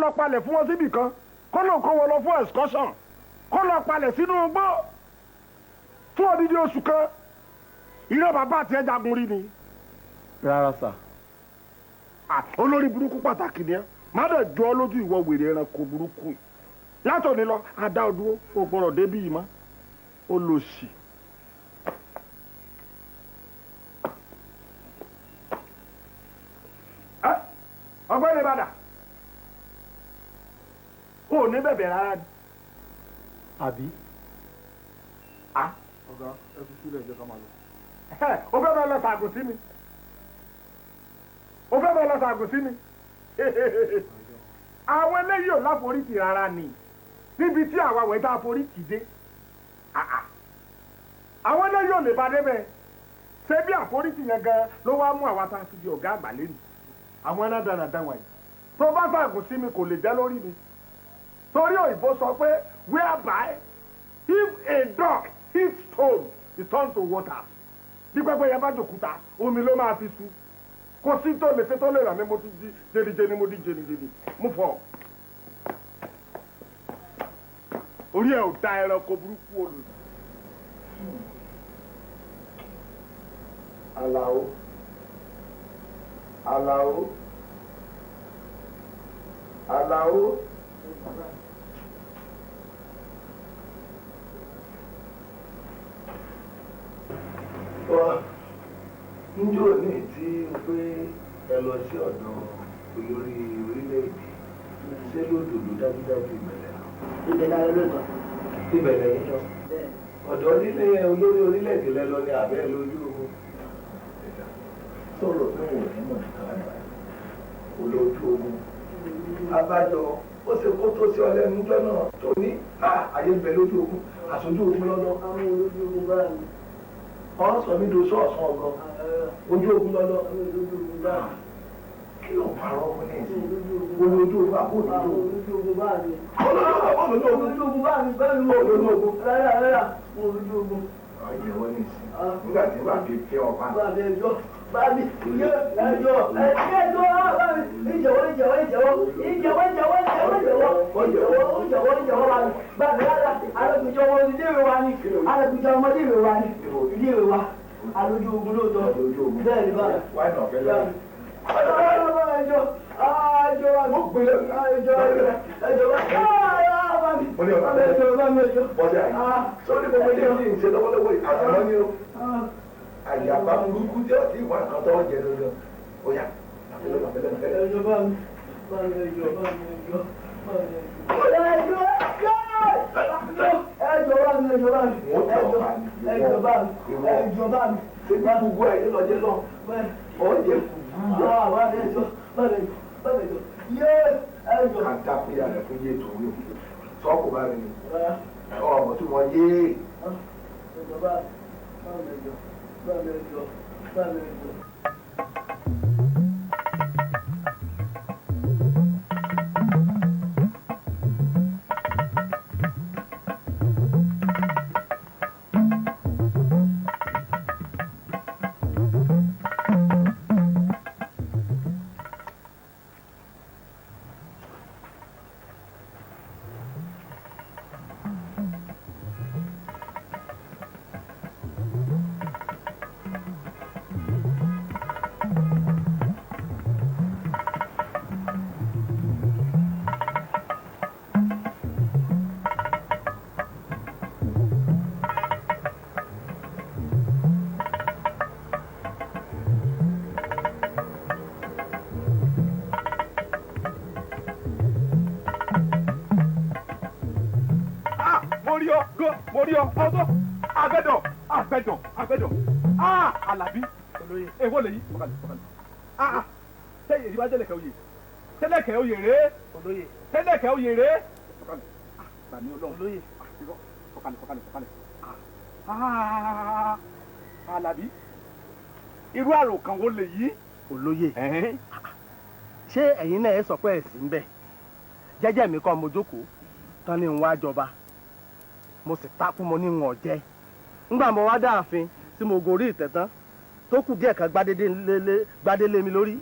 lọ palẹ̀ fún wọn síbì kan kó lọ kó wọn lọ fún excursion kó lọ palẹ̀ sínú igbó fún odidi oṣù kan ìrẹ́ bàbá àti ẹja gun rí ni. rárá sà. olórí burúkú pàtàkì ni ẹ má dẹ̀ jọ ọ́ lójú ìwọ wèrè ẹranko burúkú yìí látòní lọ adá ọdúró ó gbọ́dọ̀ débí yìí mọ́ ó lọ sí. ọgbẹ́ni bàdà ó ní bẹ̀bẹ̀ rárá ni. àbí. ọ̀gá ẹ fi sílẹ̀ jẹ́ ká máa lọ. o fẹ́ bẹ́ẹ̀ lọ sàgùn sí mi o fẹ́ bẹ́ẹ̀ lọ sàgùn sí mi àwọn eléyìí ò láforítì rárá ni níbi tí àwa wẹ̀ tá a forítì dé àwọn eléyìí ò lè ba débẹ̀ ṣé bí àforítì yẹn gan ló wá mú àwa tá a fi di ọ̀gá àgbà lẹ́nu àwọn ẹ̀rọ dánadáa wọ̀nyí tó bá sàgùn sí mi kò lè jẹ́ lórí mi torí òyìnbó sọ pé whereby if a dog hits stone it turns to water bí pẹ́pẹ́ yẹn bá jòkúta omi ló máa fi su kò sí tó lè ṣe tó lè rà mí mo ti di jẹnijẹni mo di jẹnijẹni mú fọ. orí ẹ̀ ò da ẹranko burúkú olù. Àlàó Àlàó Àlàó. Njó ní tí o pé ẹ lọ sí ọ̀dọ̀ olórí orílẹ̀-èdè ṣé lódòdó dájúdájú ìbẹ̀rẹ̀ náà. ìbẹ̀rẹ̀ ayọ̀ lóòótọ́. ìbẹ̀rẹ̀ yìí lọ. ọ̀dọ̀ nílé olórí orílẹ̀-èdè lẹ lọ ní abẹ́ lójú ogun. sọ̀rọ̀ pé wò ní mọ̀ nípa olójú ogun. abájọ ó ṣe kó tó sí ọlẹ́nu níjọ́ náà tó ní ayé ń bẹ lójú ogun àṣojú ogun lọ́dọ̀. àwọn olójú ogun bá mi. ọ̀rọ̀ sọ mí do sọ́ọ̀sán ọ̀gọ́ ojú ogun lọ́dọ̀. kí ló ń parọ́ ọmọ ní ìsìn olójú ogun àbó olójú ogun bá mi. olójú ogun bá mi bẹ́ẹ̀ ni olójú ogun. rárá olójú ogun. ọ̀jẹ̀ wọ́n ní ìsìn nígbà tí wàá fi fẹ́ ọ̀pá. bá mi ẹjọ́ bá mi ẹjọ́ bá mi bá mi rárá alẹ́kùnjọ ọmọ iléèwé wa ni alẹ́kùnjọ ọmọ iléèwé wa ni iléèwé wa alójú ogun lóòótọ́ bẹ́ẹ̀ ni báyìí. wáyé náà fẹ́ lọ́wọ́. ẹjọ́ mo gbé ẹjọ́ bọ́dà yìí sọ́ni gbogbo ilé yìí ń ṣe lọ́wọ́lọ́wọ́ yìí àtàwọn ni ó àyàbá burúkú tí ó ti wà nǹkan tó jẹ lọ́dọ̀ ó yà àfẹ́lẹ́. ẹjọ́ bá mi ẹjọ́ bá mi ẹjọ́ bá mi. ṣé bí gbogbo ẹ̀ ló lọ́jẹ́ lọ ọ̀jẹ̀ kù. àdàpéyà rẹ̀ fún yé tó wí sọ́kù bá rẹ̀ ni ọmọ tí wọ́n yé. àgbẹ̀dọ̀ Àlàbí èwo lèyí ọ̀kàlẹ̀ ṣé èyí wá tẹ́lẹ̀kẹ́ oyè tẹ́lẹ̀kẹ́ oyè rèé tẹ́lẹ̀kẹ́ oyè rèé ọ̀kàlẹ̀ gbàmí ọlọ́run ọ̀kàlẹ̀ Àlàbí irú àrò kan wo lèyí. olóyè ṣé ẹ̀yin náà ẹ sọ pé ẹ̀sìn ń bẹ̀ jẹ́jẹ́ mi kọ́ mo jókòó tán ní n wá jọba mo sì takú mo ní n ò jẹ́ ńgbà mo wá dáàfin tí mo gorí ìtẹ́ tán tó kù díẹ̀ kan gbádélé mi lórí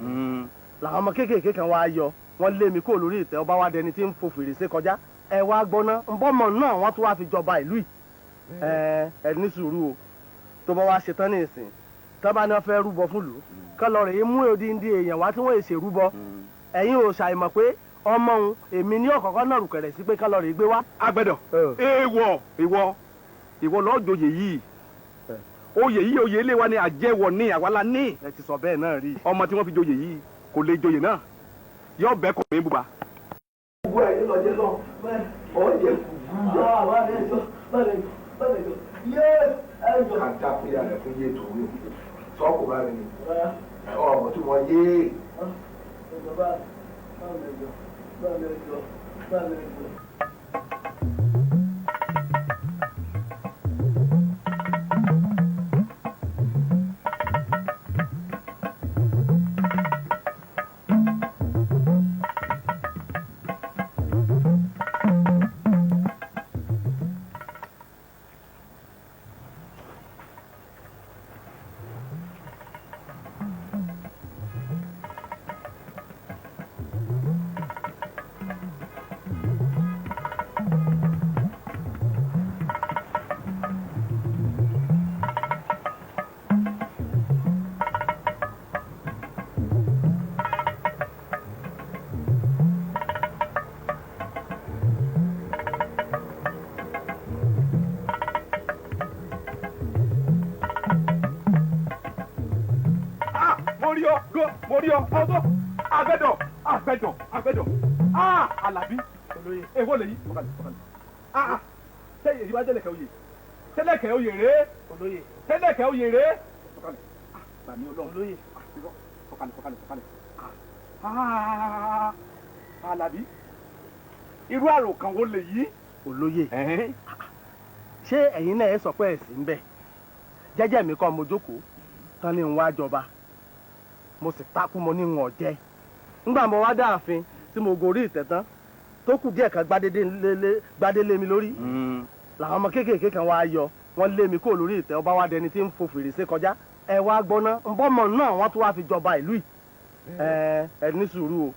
làwọn ọmọ kéékèèké kan wá yọ wọ́n lé mi kúrò lórí ìtẹ́ ọba wa dẹni tí ń fò fèrèsé kọjá ẹ wá gbọ́ná nbọ́mọ náà wọ́n tún wá fi jọba ìlú yìí ẹ ní sùúrù o tó bá wá ṣetán ní ìsìn tó bá ní wọ́n fẹ́ rúbọ fún lù kọ́ lọ rèé mú odindi èèyàn wá tí wọ́n èsè rúbọ ẹ̀yin ò ṣàìmọ̀ pé ọmọ òun èmi ní ọ̀kọ̀ọ̀kan náà rùkẹ̀rẹ̀ sí pé kọ́ lọ rèé gbé wá. agbẹ̀dọ̀ ìwọ lọ́ọ́ joyè yìí oyè yìí oyè ilé wa ni àjẹwọ̀ ní àwálá ní. ẹ ti sọ bẹ́ẹ̀ náà rí. ọmọ tí wọ́n fi joyè yìí kò lè joyè náà yóò bẹ́ẹ̀ kọ̀ mí bùbá. gbogbo ẹ̀ yín lọ́jọ́ náà ọ̀jẹ̀ kàńtà fúyà rẹ̀ fún yé tòun ní sọ́ọ̀kù bá mi ní ọ̀rọ̀ tí wọ́n yé. Àgbẹ̀dọ̀ Àlàbí èwo lè yí sẹ́yìn èyí wá tẹ́lẹ̀kẹ́ oyè rèé tẹ́lẹ̀kẹ́ oyè rèé gbàmí ọlọ́run olóyè fọkànlẹ̀ Àlàbí irú àròkàn wo lè yí. olóyè ṣé ẹ̀yin náà ẹ sọ pé ẹ̀sìn ń bẹ̀ jẹ́jẹ́ mi kọ́ mo jókòó tán ní ń wá jọba mo sì takú mo ní ń ọ̀jẹ́ ńgbà mo wá dáàfin tí mo gorí ìtẹ̀tán tó kù díẹ̀ kan gbádé lé mi lórí làwọn ọmọ kéékèèké kan wá yọ wọ́n lé mi kúrò lórí ìtẹ́ ọba wa dẹni tí ń fò fèrèsé kọjá ẹ wá gbọ́ná nbọ́mọ náà wọ́n tún wá fi jọba ìlú yìí ẹ ní sùúrù o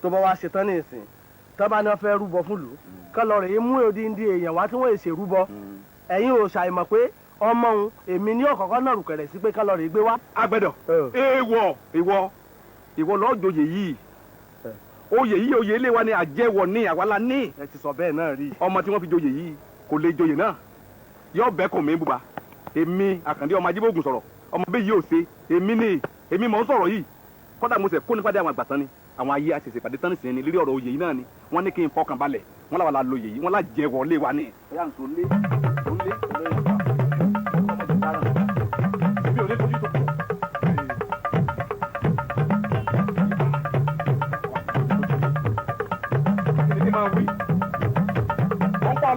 tó bá wá ṣetán ní ìsìn tó bá ní wọ́n fẹ́ rúbọ fún lù kọ́ lọ rèé mú odindi èèyàn wá tí wọ́n èsè rúbọ ẹ̀yin ò ṣàìmọ̀ pé ọmọ òun èmi ní ọ̀kọ̀ọ̀kan náà rùkẹ̀rẹ̀ sí pé kọ́ lọ rèé gbé wá. agbẹ̀dọ̀ ìwọ lọ́ọ́ joyè yìí oyè yìí oyè ilé wa ni àjẹwọ̀ ní àwálá ní. ẹ ti sọ bẹ́ẹ̀ náà rí. ọmọ tí wọ́n fi joyè yìí kò lè joyè náà yóò bẹ́ẹ̀ kọ̀ mí bùbá èmi Àkàndé ọmọ Ajíbógun sọ̀rọ̀ ọmọ bẹ́ẹ̀ yìí ò ṣe èmi mọ̀ ń sọ̀rọ̀ yìí kọ́dà mo sẹ̀ kó nípa dé àwọn àgbàtán ni àwọn ayé àṣẹṣẹ pàdé tán nìsín ni lérí ọ̀rọ̀ oyè yìí náà ni wọ́n ní kí n fọkàn balẹ̀ wọ́n làwọn la lo oyè yìí wọ́n lájẹwọ̀ lé wa ní.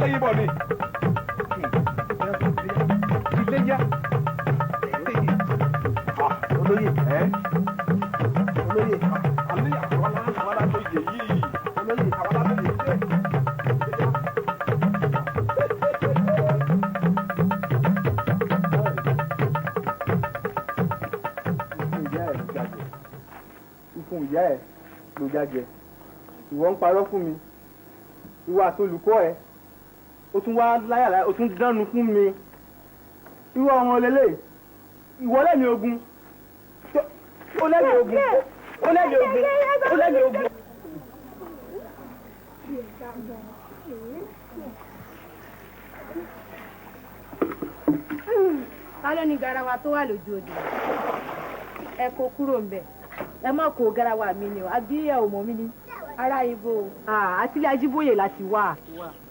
lẹ́yìn bọ̀ ni iléyà olóyè àlẹ́ àwọn aláṣọ yẹ yìí olóyè àwọn aláṣọ yẹ yìí. Ìfún ìyá ẹ̀ ló jájẹ ìwọ ń parọ́ fún mi ìwọ àti olùkọ́ ẹ̀ ó tún wá láyàlá ó tún dánu fún mi irú ọmọ lélẹ̀ ìwọ lẹ́mi ogun ó lẹ́mi ogun ó lẹ́mi ogun ó lẹ́mi ogun. ta ló ní garawa tó wà lójú odò ẹ kó kúrò ńbẹ̀ ẹ má kó garawa mi ni o àbí ẹ ò mọ̀ mí ni ará ibo àtìlẹ̀ Ajíbóyè láti wá.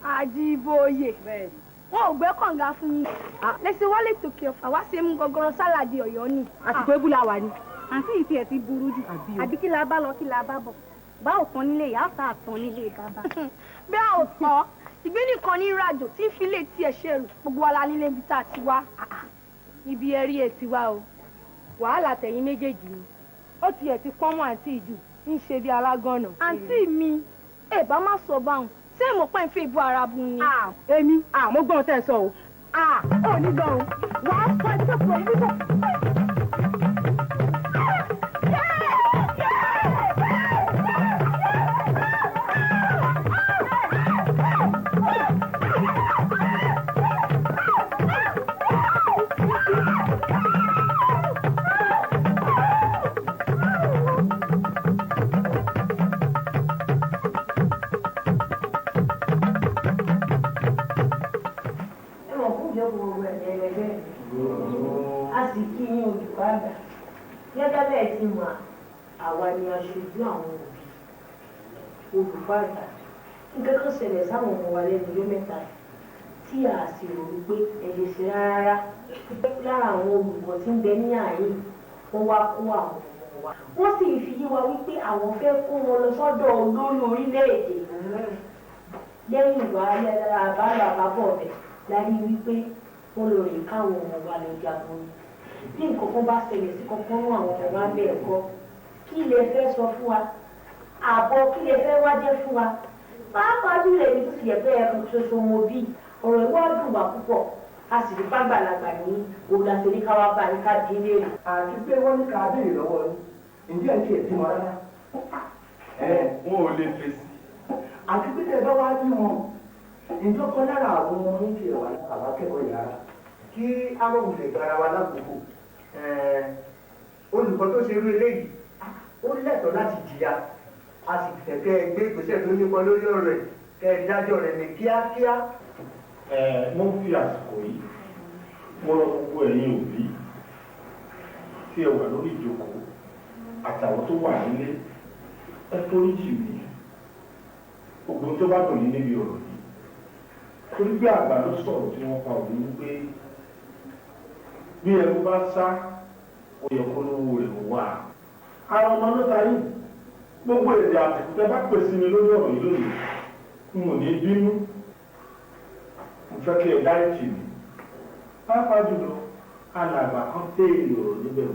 Ajíbóyè wọn ò gbé kànga fún yín lẹ́sìn wálé tòkè ọ̀fà wá ṣe mú gọgọrọ sálàdì Ọ̀yọ́ ni àti pé búlà wà ní. àǹtí yìí tiẹ̀ ti burú jù àbí kí la bá lọ kí la bá bọ̀ bá ò tán nílé ìyá ọ̀tá àtàn nílé bàbá. bí a ò tán ìgbé nìkan ní ìrìnàjò tí ń fi lè tiẹ̀ ṣe rù gbogbo wa la nílé ibi tá a ti wá. ibi ẹ̀rí ẹ̀ ti wá o wàhálà tẹ̀yìn méjèèjì ni ó tiẹ̀ ti pọ́n mọ́ àǹtí ìjù ń ṣe bí alágànnà. àǹtí mi ẹ bá má sọ báwọn ṣé mo pẹ́ ń fi ìbú ara bu ni. èmi mo gbọ́n tẹ́ ẹ sọ o. ò ní gbọ́n o wàá fọ ẹbí tó pọ̀ níbọ̀. bẹ́ẹ̀ ti mọ̀ àwa ni aṣojú àwọn òbí olùkọ́ àgbà nǹkan kan ṣẹlẹ̀ sáwọn ọmọ wa lẹ́nu yóò mẹ́ta tí a sì rò wípé ẹ̀yẹ ṣe rárá lára àwọn olùkọ́ tí ń bẹ ní àárín wọ́n wá kó àwọn ọmọ wa wọ́n sì fi yé wa wípé àwọn fẹ́ kó wọn lọ sọ́dọ̀ olórí orílẹ̀-èdè lẹ́yìn ìwà àbálò àbábọ̀ rẹ̀ lárí wípé wọ́n lọ rìn káwọn ọmọ wa lè jagun bí nǹkan kan bá ṣẹlẹ̀ sí kankan rún àwọn ọmọ wa bẹ́ẹ̀ kọ́ kí lè fẹ́ sọ fún wa àbọ̀ kí lè fẹ́ wájẹ́ fún wa pàápàá jùlọ èmi tó sì yẹ pé ẹkùn ṣoṣo mo bí ọ̀rọ̀ ìwọ́ dùn wá púpọ̀ a sì rí fàgbàlagbà ní òun àti oníkáwá bá ní ká dín léèrè. àti pé wọ́n ní ká béèrè lọ́wọ́ yín ǹjẹ́ ẹ̀ ń tiẹ̀ bí wọn rárá. wọn ò lè fèsì. àti pé tẹ̀ bá wá bí wọn ǹjọ́ kan lára àwọn ọmọ ní tiẹ̀ wà àwọn akẹ́kọ̀ọ́ yàrá kí àwọn òǹlẹ̀ gbára wa lákòókò olùkọ́ tó ṣe irú eléyìí ó lẹ́tọ̀ọ́ láti jìyà a sì tẹ̀kẹ́ gbé ìgbésẹ̀ tó nípa lórí ọ̀rọ̀ rẹ̀ kẹ́ ẹ dájọ́ rẹ̀ ní kíákíá. mo ń fi àsìkò yìí mo rọ gbogbo ẹ̀yin òbí tí ẹ wà lórí ìjókòó àtàwọn tó wà nílé ẹ foríjì mi gbogbo tó bá dùn yín níbi ọ̀rọ̀ yìí torí pé àgbà ló sọ̀rọ̀ tí wọ́n pa òun wípé bí ẹrú bá sá ó yẹ kó lówó rẹ̀ wà ara ọmọ ló ta yìí gbogbo èdè àtìkú tẹ bá pèsè mi lórí ọ̀rọ̀ yìí lónìí n ò ní bínú mo fẹ́ kí ẹ dáríjì mi pàápàá jùlọ alàgbà kan tẹ èrè ọ̀rọ̀ níbẹ̀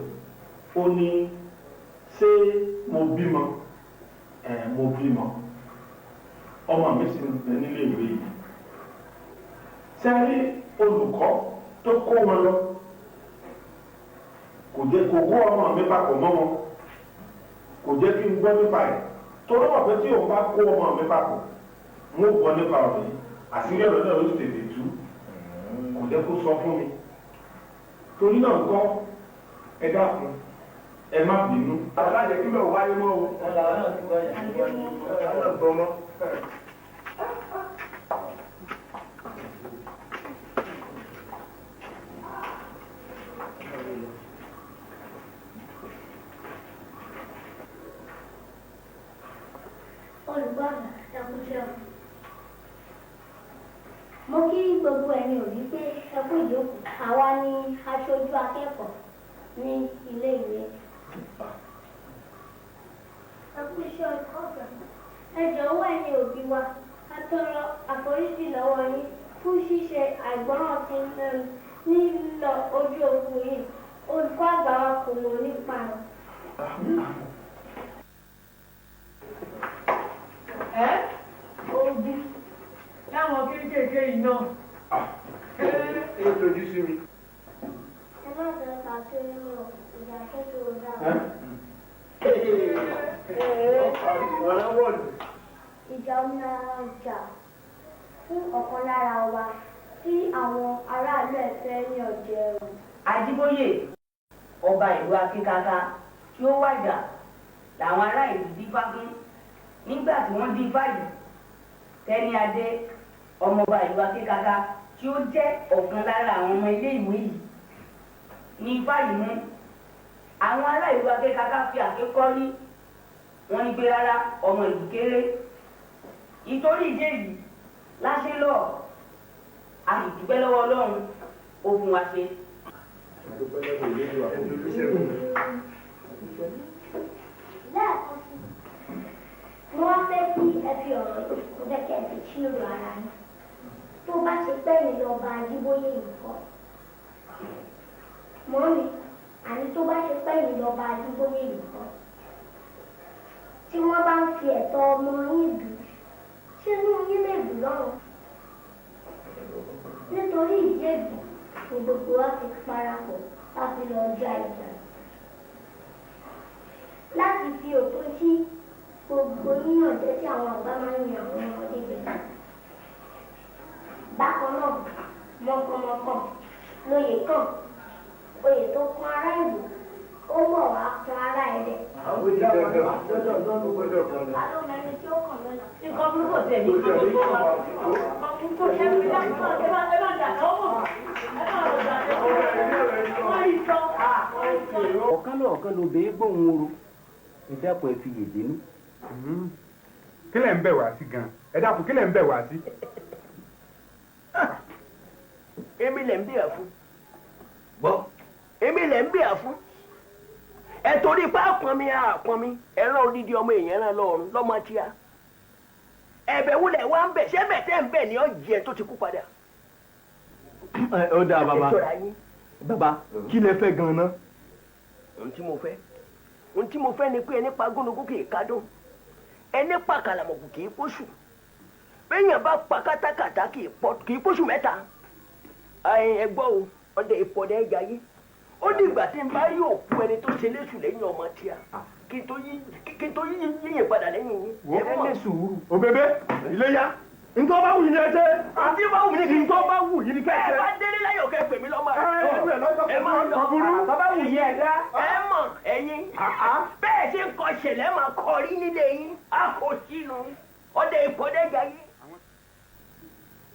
ó ní ṣé mo bímọ mo bímọ ọmọ mi sì ń bẹ nílé ìwé yìí sẹ́rí olùkọ́ tó kó wọn lọ kò jẹ́ kó kó ọmọ mi papọ̀ mọ́ wọn kò jẹ́ kí n gbọ́ nípa ẹ̀ torí wọ́n pẹ́ tí òun bá kó ọmọ mi papọ̀ mo gbọ́ nípa ọ̀rọ̀ yìí àṣírí ọ̀rọ̀ náà ló ti tètè tú kò jẹ́ kó sọ fún mi torí náà ń kọ́ ẹ dákun ẹ má bínú. alájẹ kí ló wáyé mọ́ o. ọ̀làwọ̀ náà ti wáyé. ọ̀làwọ̀ gbọ́ mọ́. olùgbàgbà ẹkúṣẹ́ mo kí gbogbo ẹ̀yin òbí pé ẹkú ìjókòó àwa ni aṣojú akẹ́kọ̀ọ́ ní ilé ìwé ẹkúṣẹ́ ọ̀gá ẹ jọ̀wọ́ ẹ̀yin òbí wa a tọrọ àforíjì lọ́wọ́ yín fún ṣíṣe àìgbọràn tí ń lẹ́nu nílọ ojú ogun yìí olùkọ́ àgbà wa kò mọ̀ nípa rẹ̀. Ogun láwọn kéékèèké yìí náà. ẹ lójú sí mi. ẹ má jẹ́ ká kéré lọ ìjà kékeré dáa. ìjà omílára ọjà fún ọ̀kan lára wa tí àwọn aráàlú ẹ̀ fẹ́ ní ọ̀jẹ̀ ẹ̀rù. Ajíbóyè ọba ìlú Akíkaka tí ó wàjà làwọn ará ìlú dífá fún nígbà tí wọ́n dífá yìí Tẹ́ni Adé ọmọọba ìlú Akíkaka tí ó jẹ́ ọ̀kan lára àwọn ọmọ ilé ìwé yìí ní ifá yìí mú àwọn ará ìlú Akíkaka fi àkékọ́rí wọ́n ní pé rárá ọmọ ìlú kéré ìtorí ìdí èyí láṣẹ lọ a sì dúpẹ́ lọ́wọ́ Ọlọ́run ó fún wa ṣe. lẹ́ẹ̀kan sí mo wá fẹ́ kí ẹ fi ọ̀rọ̀ yìí kó jẹ́ kí ẹ fi ṣírò ara yín tó bá ṣe pẹ́ ní lọ́ba Ajíbóyè nǹkan mọ́ni àní tó bá ṣe pẹ́ ní lọ́ba Ajíbóyè nǹkan tí wọ́n bá ń fi ẹ̀tọ́ ọmọ yín dù ṣé inú yín lè dùn lọ́rùn nítorí ìdí èdè ni gbogbo wa fi parapọ̀ láti lọ ja ìjà láti fi òpin sí gbogbo yíyànjẹ tí àwọn àgbà máa ń yan àwọn ọmọdé jẹ. bákan náà mọ̀kànmọ̀kàn lóye kàn oyè tó kún ará ìlú ó bọ̀ wá kún ará ẹ̀dẹ̀. àwọn ìjà gbọ́dọ̀ kan. àlọ́ mẹ́rin tí ó kàn lọ́nà. nǹkan burúkú tẹ̀ ní ìkàwé tó wà. nǹkan burúkú tẹ̀ ní ìkàwé tó wà. ẹ má jà lọ́wọ́. ẹ má lọ jà lọ́wọ́. wọ́n yí sọ. ọ̀kan lọ́ọ̀kan ló bèé gbóhùn oru ìdẹ́kun ẹ̀ fi yèdè ní. kí lẹ̀ ń bẹ̀ wá sí gan-an ẹ dákun kí lẹ̀ ń bẹ̀ wá sí. èmi lẹ̀ ń bẹ̀ fún gbọ́ èmi lẹ̀ ń bẹ̀ fún ẹ torí pé àpọn mi ẹran odidi ọmọ èèyàn náà lọ́rùn lọ́mọ tíya ẹ̀bẹ̀ wúlẹ̀ wá ń bẹ̀ ṣé bẹ̀ tẹ́ ń bẹ̀ ní ọ̀jẹ̀ tó ti kú padà. ó dáa bàbá kí lẹ fẹ́ gan-an. ohun tí mo fẹ́ ni pé ẹni pa gúnugún kì í kádùn ẹni pa kàlàmọ̀kù kì í pósù béèyàn bá pa kátàkàtà kì í pósù mẹ́ta ẹgbọ́ o ọdẹ ìpọ̀dẹ ẹja yìí ó dìgbà tí n bá rí òkú ẹni tó ṣe léṣù lẹ́yìn ọmọ tíya kí n tó yíyìn padà lẹ́yìn yín. wọ́n ní sùúrù òbèbè iléyá ntọ́ bá wù yín ẹ ṣe. àti bá wù yín kì í ntọ́ bá wù yín kẹ́ ṣe. ẹ bá délé láyọ̀ kẹ́ pè mí lọ́mọ. ẹ máa lọ bàbá bá wù yín ẹ dá. ẹ mọ̀ ẹ̀yin bẹ́ẹ̀ ṣe ń kọ ṣẹlẹ̀ máa kọ rí nílé yín a kò sínú ọdẹ ìpọ́dẹ́jà yín.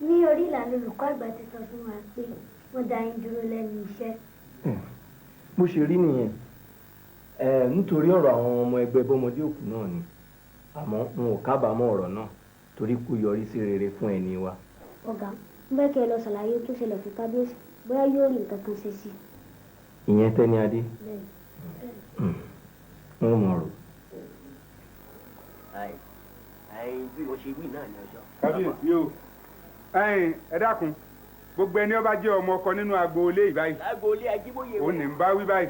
ní orí ìlànà olùkọ́ àgbà ti sọ fún wa pé wọ́n dá yín dúró lẹ́nu iṣẹ́. bó ṣe rí nìyẹn nítorí ọ̀rọ̀ àwọn ọmọ ẹgbẹ́ bọ́mọdé òkú náà ni àmọ́ n ò kábàámọ̀ ọ̀rọ̀ náà torí kó yọrí sí rere fún ẹni wa. ọ̀gá ń bẹ́ kẹ́ ẹ lọ ṣàlàyé tó ṣẹlẹ̀ fún kábíyèsí bóyá yóò rí nǹkan kan ṣe sí. ìyẹn tẹ́ni adé wọ́n mọ̀ ọ̀rọ̀. bí o ṣe wí náà ni ọjọ́. kábíyèsí o ẹ dákun gbogbo ẹni ọba jẹ́ ọmọ ọkọ nínú agboolé ìbáyìí agboolé ajíbóyè ó ní ń bá wí báyìí.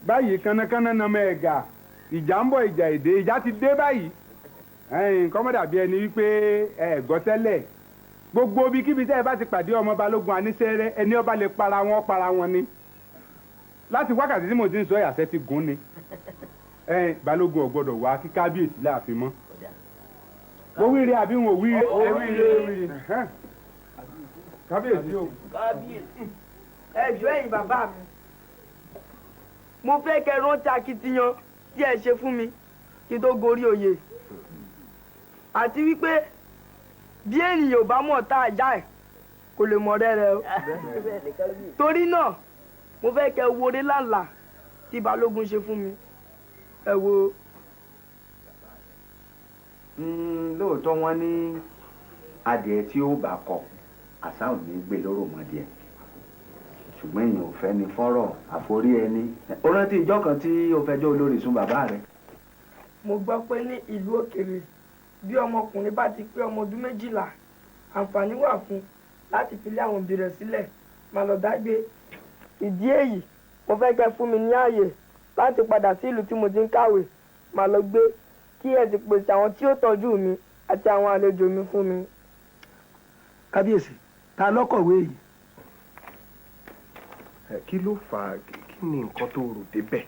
báyìí kánnakánná na mọ ẹ̀gà ìjà ń bọ̀ ìjà èdè ìjà ti dé báyìí kọ́mọ́dàbí ẹni wípé ẹ gbọ́ tẹ́lẹ̀ gbogbo ibikíbi tẹ́ ẹ bá ti pàdé ọmọ balógun anísẹ́rẹ́ ẹni ọba lè para wọn ni láti wákàtí tí mo ti ń sọ ìyàsẹ́ ti gún ni balógun ò gbọ́dọ̀ wá kí kábíyèsí láàfin mọ́ wọ́n wíire àbí wọn ò wíire kábíyèsí o. kábíyèsí ẹjọ́ ẹ̀yin bàbá mi mo fẹ́ kẹ́ rántí akitiyan tí ẹ ṣe fún mi kí n tó gorí oyè àti wípé bí ènìyàn ò bá mọ̀ tá àjà ẹ̀ kò lè mọ̀ rẹ́rẹ́ o torí náà mo fẹ́ kẹ́ wọlé lálàá tí balógun ṣe fún mi ẹ wo. lóòótọ́ wọ́n ní adìẹ tí ó bá kọ àṣà ò ní gbé lóró mọ́dìẹ ṣùgbọ́n èèyàn ò fẹ́ ni fọ́rọ̀ àforí ẹni ó rántí ìjọ kan tí ó fẹjọ́ olórí sùn bàbá rẹ̀. mo gbọ́ pé ní ìlú òkèèrè bí ọmọkùnrin bá ti pé ọmọ ọdún 12 àǹfààní wà fún láti fi lé àwọn òbí rẹ̀ sílẹ̀ máa lọ dágbé ìdí èyí mo fẹ́ kẹ́ fún mi ní ààyè láti padà sí ìlú tí mo ti ń kàwé máa lọ gbé kí ẹ ti pèsè àwọn tí ó tọ́jú mi àti àwọn àlejò mi fún mi. kábíyèsí ta lọ́kọ̀wé yìí. kí ló fà á kí ni nǹkan tó rò débẹ̀.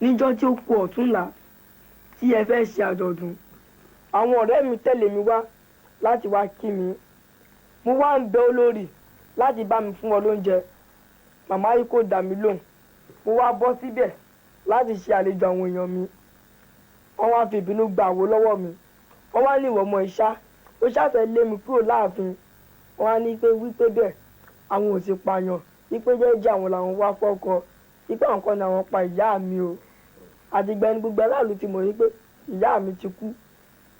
níjọ́ tí ó kù ọ̀túnla tí ẹ fẹ́ ṣe àjọ̀dún àwọn ọ̀rẹ́ mi tẹ̀lé mi wá láti wá kí mi mo wá ń bẹ olórí láti bá mi fún wọn lóúnjẹ màmá yìí kò dà mí lóhùn mo wá bọ́ síbẹ̀ láti ṣe àlejò àwọn èèyàn mi wọ́n wá fi ìbínú gba àwo lọ́wọ́ mi wọ́n wá ní ìwọ ọmọ ìṣá ó ṣàfẹ́ lé mi kúrò láàfin wọ́n wá ní pé wípé bẹ́ẹ̀ àwọn ò sì pààyàn wípé jẹ́jẹ́ àwọn làwọn wá fọ́kọ wípé àwọn kan ní àwọn pa ìyá mi o àtìgbà ẹni gbogbo aláàlú ti mọ̀ wípé ìyá mi ti kú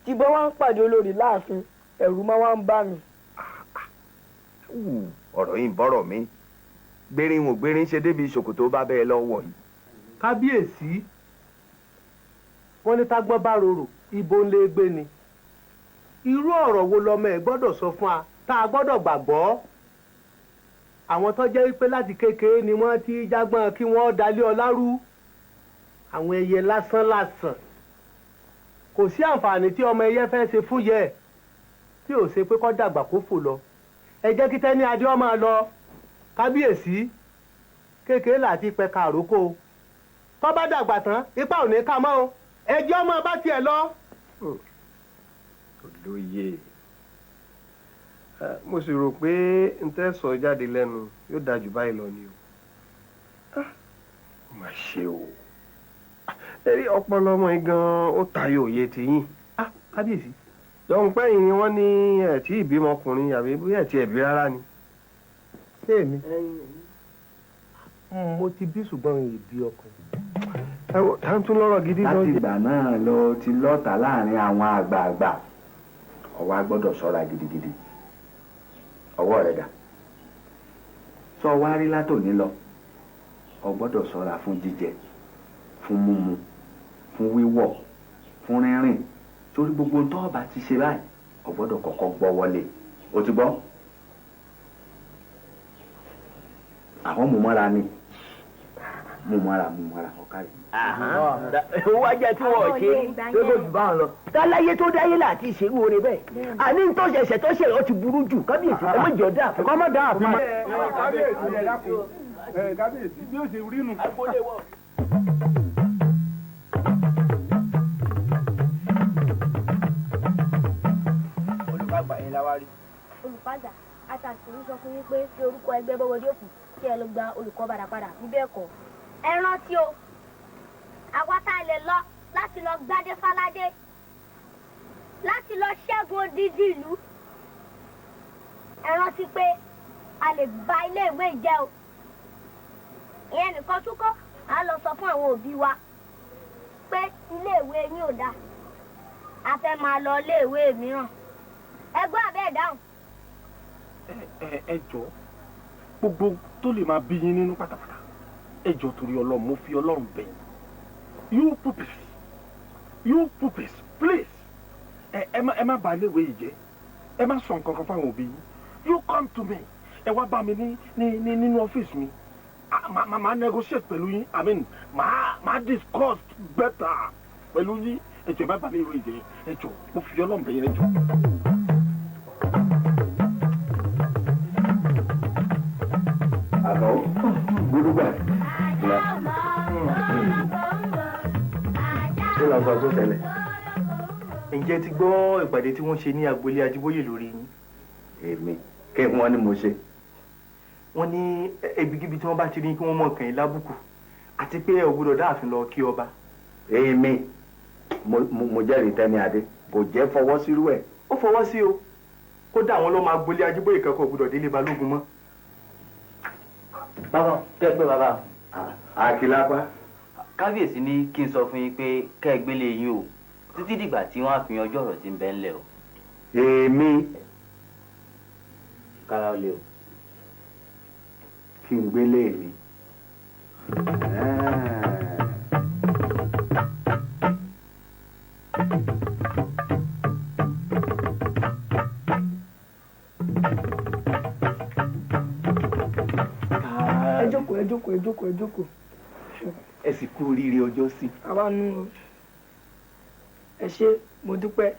tí bọ́ wá ń pàdé olórí láàfin ẹ̀rù máa wá ń bà mí. ọ̀rọ̀ yìí ń bọ̀rọ̀ mi gbérin wò gbérin ṣe débi ṣòkòtò bá bẹ́ẹ̀ lọ́wọ́ yìí. kábíyèsí wọ́n ní tágbọ́n bá rorò ibo ń lé gbé ni irú ọ̀rọ̀ wo lọmọ ẹ̀ gbọ́dọ̀ sọ fún wa tá a gbọ́dọ̀ gbàgbọ́ àwọn tó jẹ́ wípé láti kékeré ni wọ́n ti jágbọ́n kí wọ́n dalé ọlá rú àwọn ẹyẹ lásán lásán kò sí àǹfààní tí ọmọ ẹyẹ fẹ́ ṣe fún yẹ tí ò ṣe pé kó dàgbà kó fò lọ ẹ jẹ́ kí Tẹ́ní Adé ó máa lọ kábíyèsí kékeré láti pẹ̀ka àrókò tó bá dàgbà tán ipa ò ní ká mọ́ o ẹjọ́ ọmọ bá tiẹ̀ lọ. olóye mo sì rò pé n tẹ́ sọ jáde lẹ́nu yóò dájú báyìí lọ ni o. ó mà ṣe o ẹ̀rí ọpọlọ ọmọ yìí gan-an ó tayọ òye tiyín. kábíyèsí. jọ̀hún pẹ́yìn ni wọ́n ní ẹ̀ tí ìbímọ ọkùnrin àbí bóyá ẹ̀ tí ẹ̀ bí rárá ni. ṣé èmi mo ti bí ṣùgbọ́n ìbí ọkùnrin. ẹ wò tá ń tún lọ́rọ̀ gidi láti ìgbà náà ló ti lọ́ta láàrin àwọn àgbààgbà ọwọ́ a gbọ́dọ̀ ṣọ́ra gidigidi ọwọ́ rẹ̀ dà sọ wá rí látòní lọ ọ gbọ́dọ̀ ṣọ́ra fún jíjẹ fún mímu fún wíwọ̀ fún rínrìn sórí gbogbo tó ọba ti ṣe báyìí ọ gbọ́dọ̀ kọ́kọ́ gbọ́ wọlé o ti gbọ́ àwọn mọ̀mọ́ra ni mọ̀mọ́ra ọ̀kárí. owó ajá tí wọ́n ṣe lóko jù bá wọn lọ. táláyé tó dáyé láti ìṣèlú oore bẹ́ẹ̀ àní tó ṣẹ̀ṣẹ̀ tó ṣe ọ ti burú jù kábíyèsí ẹ méjì ọ̀dà àfẹ́. kọ́ mọ́ dá àfin mọ́. kábíyèsí ẹ̀ dákun kábíyèsí bí ó ṣe rí nu. olùkàgbà yẹn la wá rí. olùkọ́jà àtàkùn sọ fún yín pé kí orúkọ ẹgbẹ́ bọ́wọ́dé òkú kí ẹ lọ gba olùkọ́ padà níbẹ̀ kọ́. ẹ rántí o àwa tá a lè lọ láti lọ gbádé fáládé láti lọ ṣẹ́gun odidi ìlú ẹ rántí pé a lè ba iléèwé jẹ́ o ìyẹn nìkan tún kọ́ a lọ sọ fún àwọn òbí wa pé iléèwé yín ò dáa a fẹ́ máa lọ iléèwé mìíràn ẹ gbọ́ àbẹ́ ìdáhùn. ẹ jọ̀ọ́ gbogbo tó lè máa bí yín nínú pátápátá ẹ jọ̀ọ́ torí Ọlọ́run mo fi Ọlọ́run bẹ̀ yín you pupils please ẹ má bà iléèwé yìí jẹ́ ẹ má sọ nǹkan kan fáwọn òbí yín you come to me ẹ wá bá mi nínú ọ́fíìsì mi màá negotiate pẹ̀lú yín I mean màá discuss better pẹ̀lú yín ẹ jọ̀ọ́ ẹ má bà iléèwé yìí jẹ́ ẹ jọ̀ọ́ mo fi Ọlọ́run bẹ̀ yín ẹ jọ̀ọ́. àgọ́ gbúdúgbà la kí ló ń sọ tó tẹ́lẹ̀. ǹjẹ́ ti gbọ́ ìpàdé tí wọ́n ṣe ní agboolé Ajíbóyè lórí yín. èmi kí wọ́n ní mo ṣe. wọ́n ní ibikíbi tí wọ́n bá ti rí kí wọ́n mọ̀ kàn yín lábùkù àti pé ẹ ò gbọ́dọ̀ dáàfin lọ kí ọba. èmi mo jẹ́rìí Tẹ́ni Adé kò jẹ́ fọwọ́ sírú ẹ̀. ó fọwọ́ sí o kódà àwọn lọ́mọ agboolé Ajíbóyè kankan ò gbọ́dọ̀ délé Balógun mọ́. bàbá kẹgbẹ́ bàbá. àkìlápá. kábíyèsí ní kí n sọ fún yín pé kẹ́gbélé yín o títí dìgbà tí wọ́n á fi yanjú ọ̀rọ̀ tí ń bẹ ńlẹ̀ o. èmi kára ó lé o. kí n gbélé mi. ẹ jókòó. ẹ sì kú oríire ọjọ́ sí. àwa nù ẹ ṣé mo dúpẹ́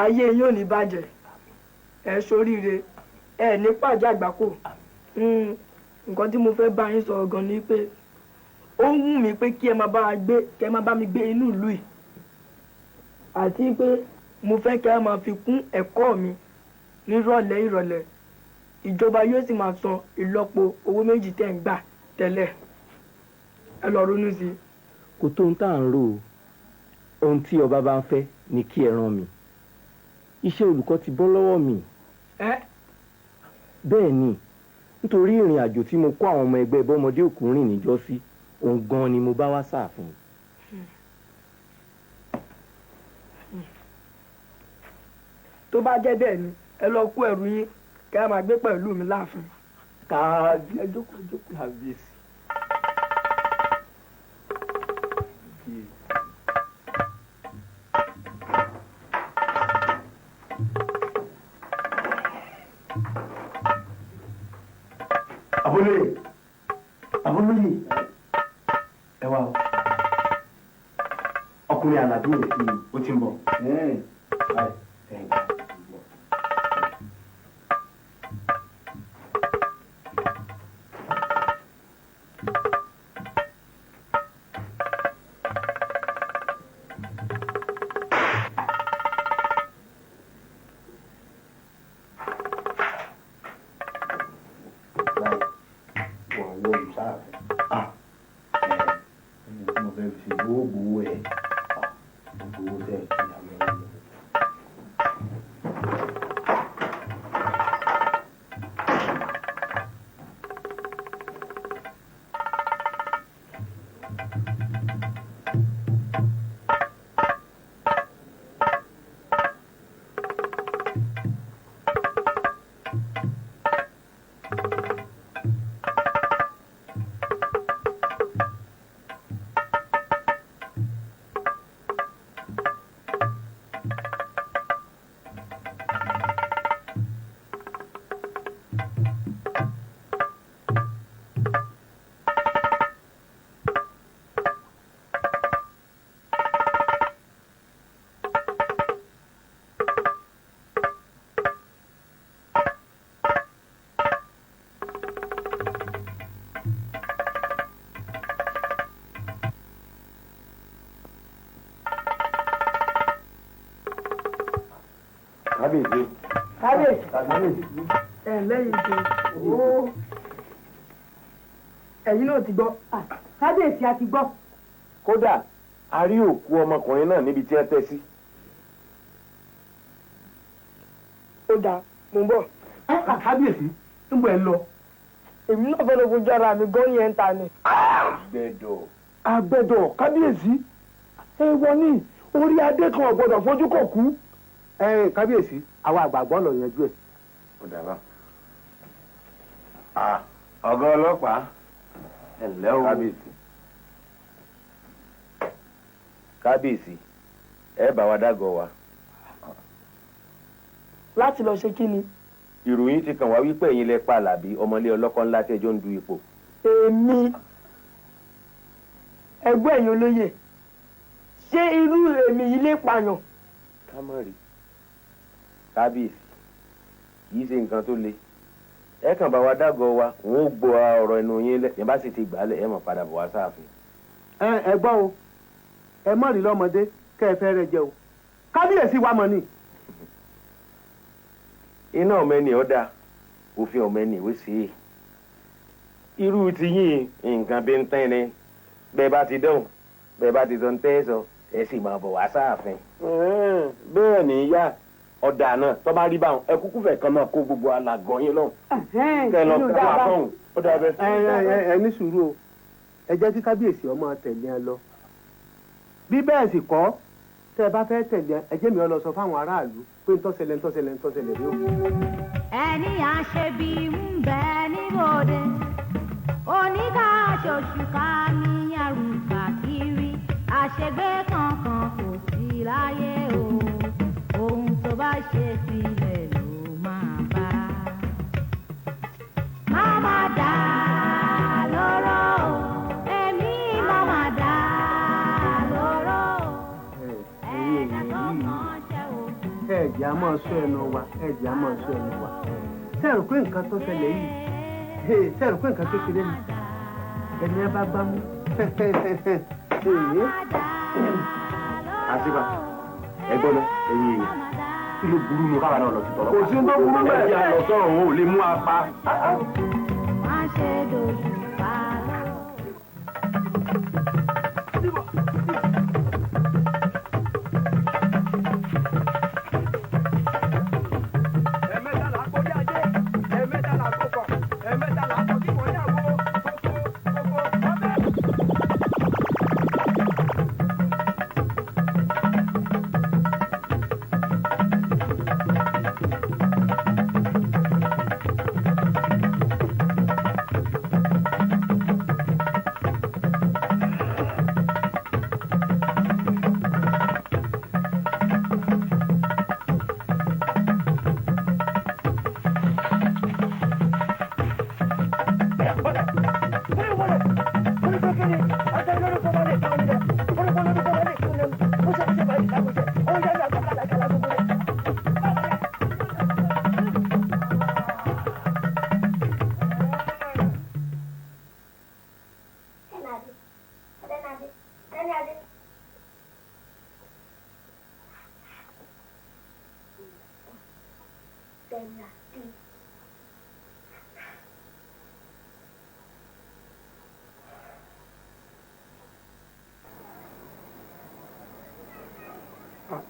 ayé yóò ní bàjẹ́ ẹ ṣoríire ẹ ní pàjẹ́ àgbákò nǹkan tí mo fẹ́ bá yín sọ̀rọ̀ gan ni pé ó wù mí pé kí ẹ máa bá mi gbé inú ìlú yìí àti pé mo fẹ́ kí ẹ máa fi kún ẹ̀kọ́ mi nírọ̀lẹ́ ìrọ̀lẹ́ ìjọba yóò sì máa san ìlọ́po owó méjì tẹ́ ń gbà tẹ́lẹ̀ ẹ lọ ronú sí i. kò tó ń tà ń rò ó ohun tí ọba bá ń fẹ́ ni kí ẹ rán mi iṣẹ́ olùkọ́ ti bọ́ lọ́wọ́ mi. bẹ́ẹ̀ ni nítorí ìrìn àjò tí mo kó àwọn ọmọ ẹgbẹ́ bọ́mọdé òkú rìn níjọ́sí òun gan ni mo bá wá sáàfin. tó bá jẹ́ bẹ́ẹ̀ ni ẹ lọ kó ẹrù yín kẹ́ ẹ máa gbé pẹ̀lú mi láàfin. ẹ jókòó kábíyèsí. Abólóyè ẹ wá ọkùnrin àlàbí rẹ ó ti ń bọ̀. mo fẹ́ fi gbogbo ẹ̀ gbogbo tẹ̀. kábíyèsí. kábíyèsí lẹ́yìn tó ẹ̀yin náà ti gbọ́. kábíyèsí a ti gbọ́. kódà a rí òkú ọmọkùnrin náà níbi tí ẹ tẹ́ sí. ó dáa mo ń bọ̀. kábíyèsí ń bọ̀ ẹ lọ. èmi náà fẹ́ lọ fojú ara mi gan yẹn ń ta ni. àgbẹ̀dọ̀ kábíyèsí èèwọ̀ ni orí adé kan ò gbọ́dọ̀ fojú kò kú. kábíyèsí àwọn àgbààgbọ́ lọ yanjú ẹ̀. ó dàbà. ọ̀gá ọlọ́pàá ẹ ǹlẹ́ o. kábíyèsí ẹ bá wa dágọ̀ wa. láti lọ ṣe kí ni. ìròyìn ti kàn wá wípé ẹ̀yin lẹ pa Àlàbí ọmọlé ọlọ́kọ́ ńlá tẹ́jọ́ ń du ipò. èmi ẹgbẹ́ ẹ̀yin olóyè ṣé irú èmi yìí lè pààyàn. ká má rí kábíyèsí kì í ṣe nǹkan tó le ẹ kàn bá wa dágọ̀ wa òun ó gbọ́ ọ̀rọ̀ ẹnu yín lẹ yẹn bá sì ti gbà á lẹ ẹ mọ̀ padà bọ̀ wá sáàfin. ẹ gbọ́ o ẹ mọ̀ rí lọ́mọdé kẹ́ ẹ fẹ́ rẹ jẹ o kábíyèsí wa mọ̀ ni. iná ọ̀mẹ́ni ọ̀dà òfin ọ̀mẹ́ni ìwé sí i irú ti yín nǹkan bí ń tẹ́ ni bẹ́ẹ̀ bá ti dán bẹ́ẹ̀ bá ti sọ ń tẹ́ sọ ẹ sì máa bọ̀ wá sáàfin. bẹ́ẹ̀ ni yá ọ̀dà náà tó bá rí báwọn ẹ kúkú fẹ̀ kan náà kó gbogbo alàgọ́ yín lọ́hùn. kẹ́ lọ kó àfọ̀hún ó dà bẹ́ẹ̀. ẹ ní sùúrù o ẹ jẹ́ kí kábíyèsí ọmọ tẹ̀lé ẹ lọ bí bẹ́ẹ̀ sì kọ́ tẹ́ ẹ bá fẹ́ tẹ̀lé ẹ jẹ́ mi ọ lọ sọ fáwọn aráàlú pé ntọ́sẹ̀lẹ̀ rí o. ẹni àṣebí ń bẹ níbòde oníkàṣoṣù ká ní àrùkà kiri àṣegbé kankan kò sí láyé o ohun tó bá ṣe sílẹ̀ ló máa bá. máma dá lóró èmi máma dá lóró ẹ̀ẹ́dá tó kàn ṣe o. ẹ̀jẹ̀ á máa sọ ẹnu wa ẹ̀jẹ̀ á máa sọ ẹnu wa sẹ́rù pé nǹkan tó ṣẹlẹ̀ yìí sẹ́rù pé nǹkan kékeré ni ẹni ẹ bá gbá mú. àṣìbà ẹ gbọ́dọ̀ ẹ̀yin èèyàn kí ló burú nu káwa náà lọ sí tọrọ. kò sí tó burú bẹ́ẹ̀. ẹ̀jẹ̀ àlọ́ sọ̀rọ̀ wọn ò lè mú apá. má ṣe dojú pa lọ.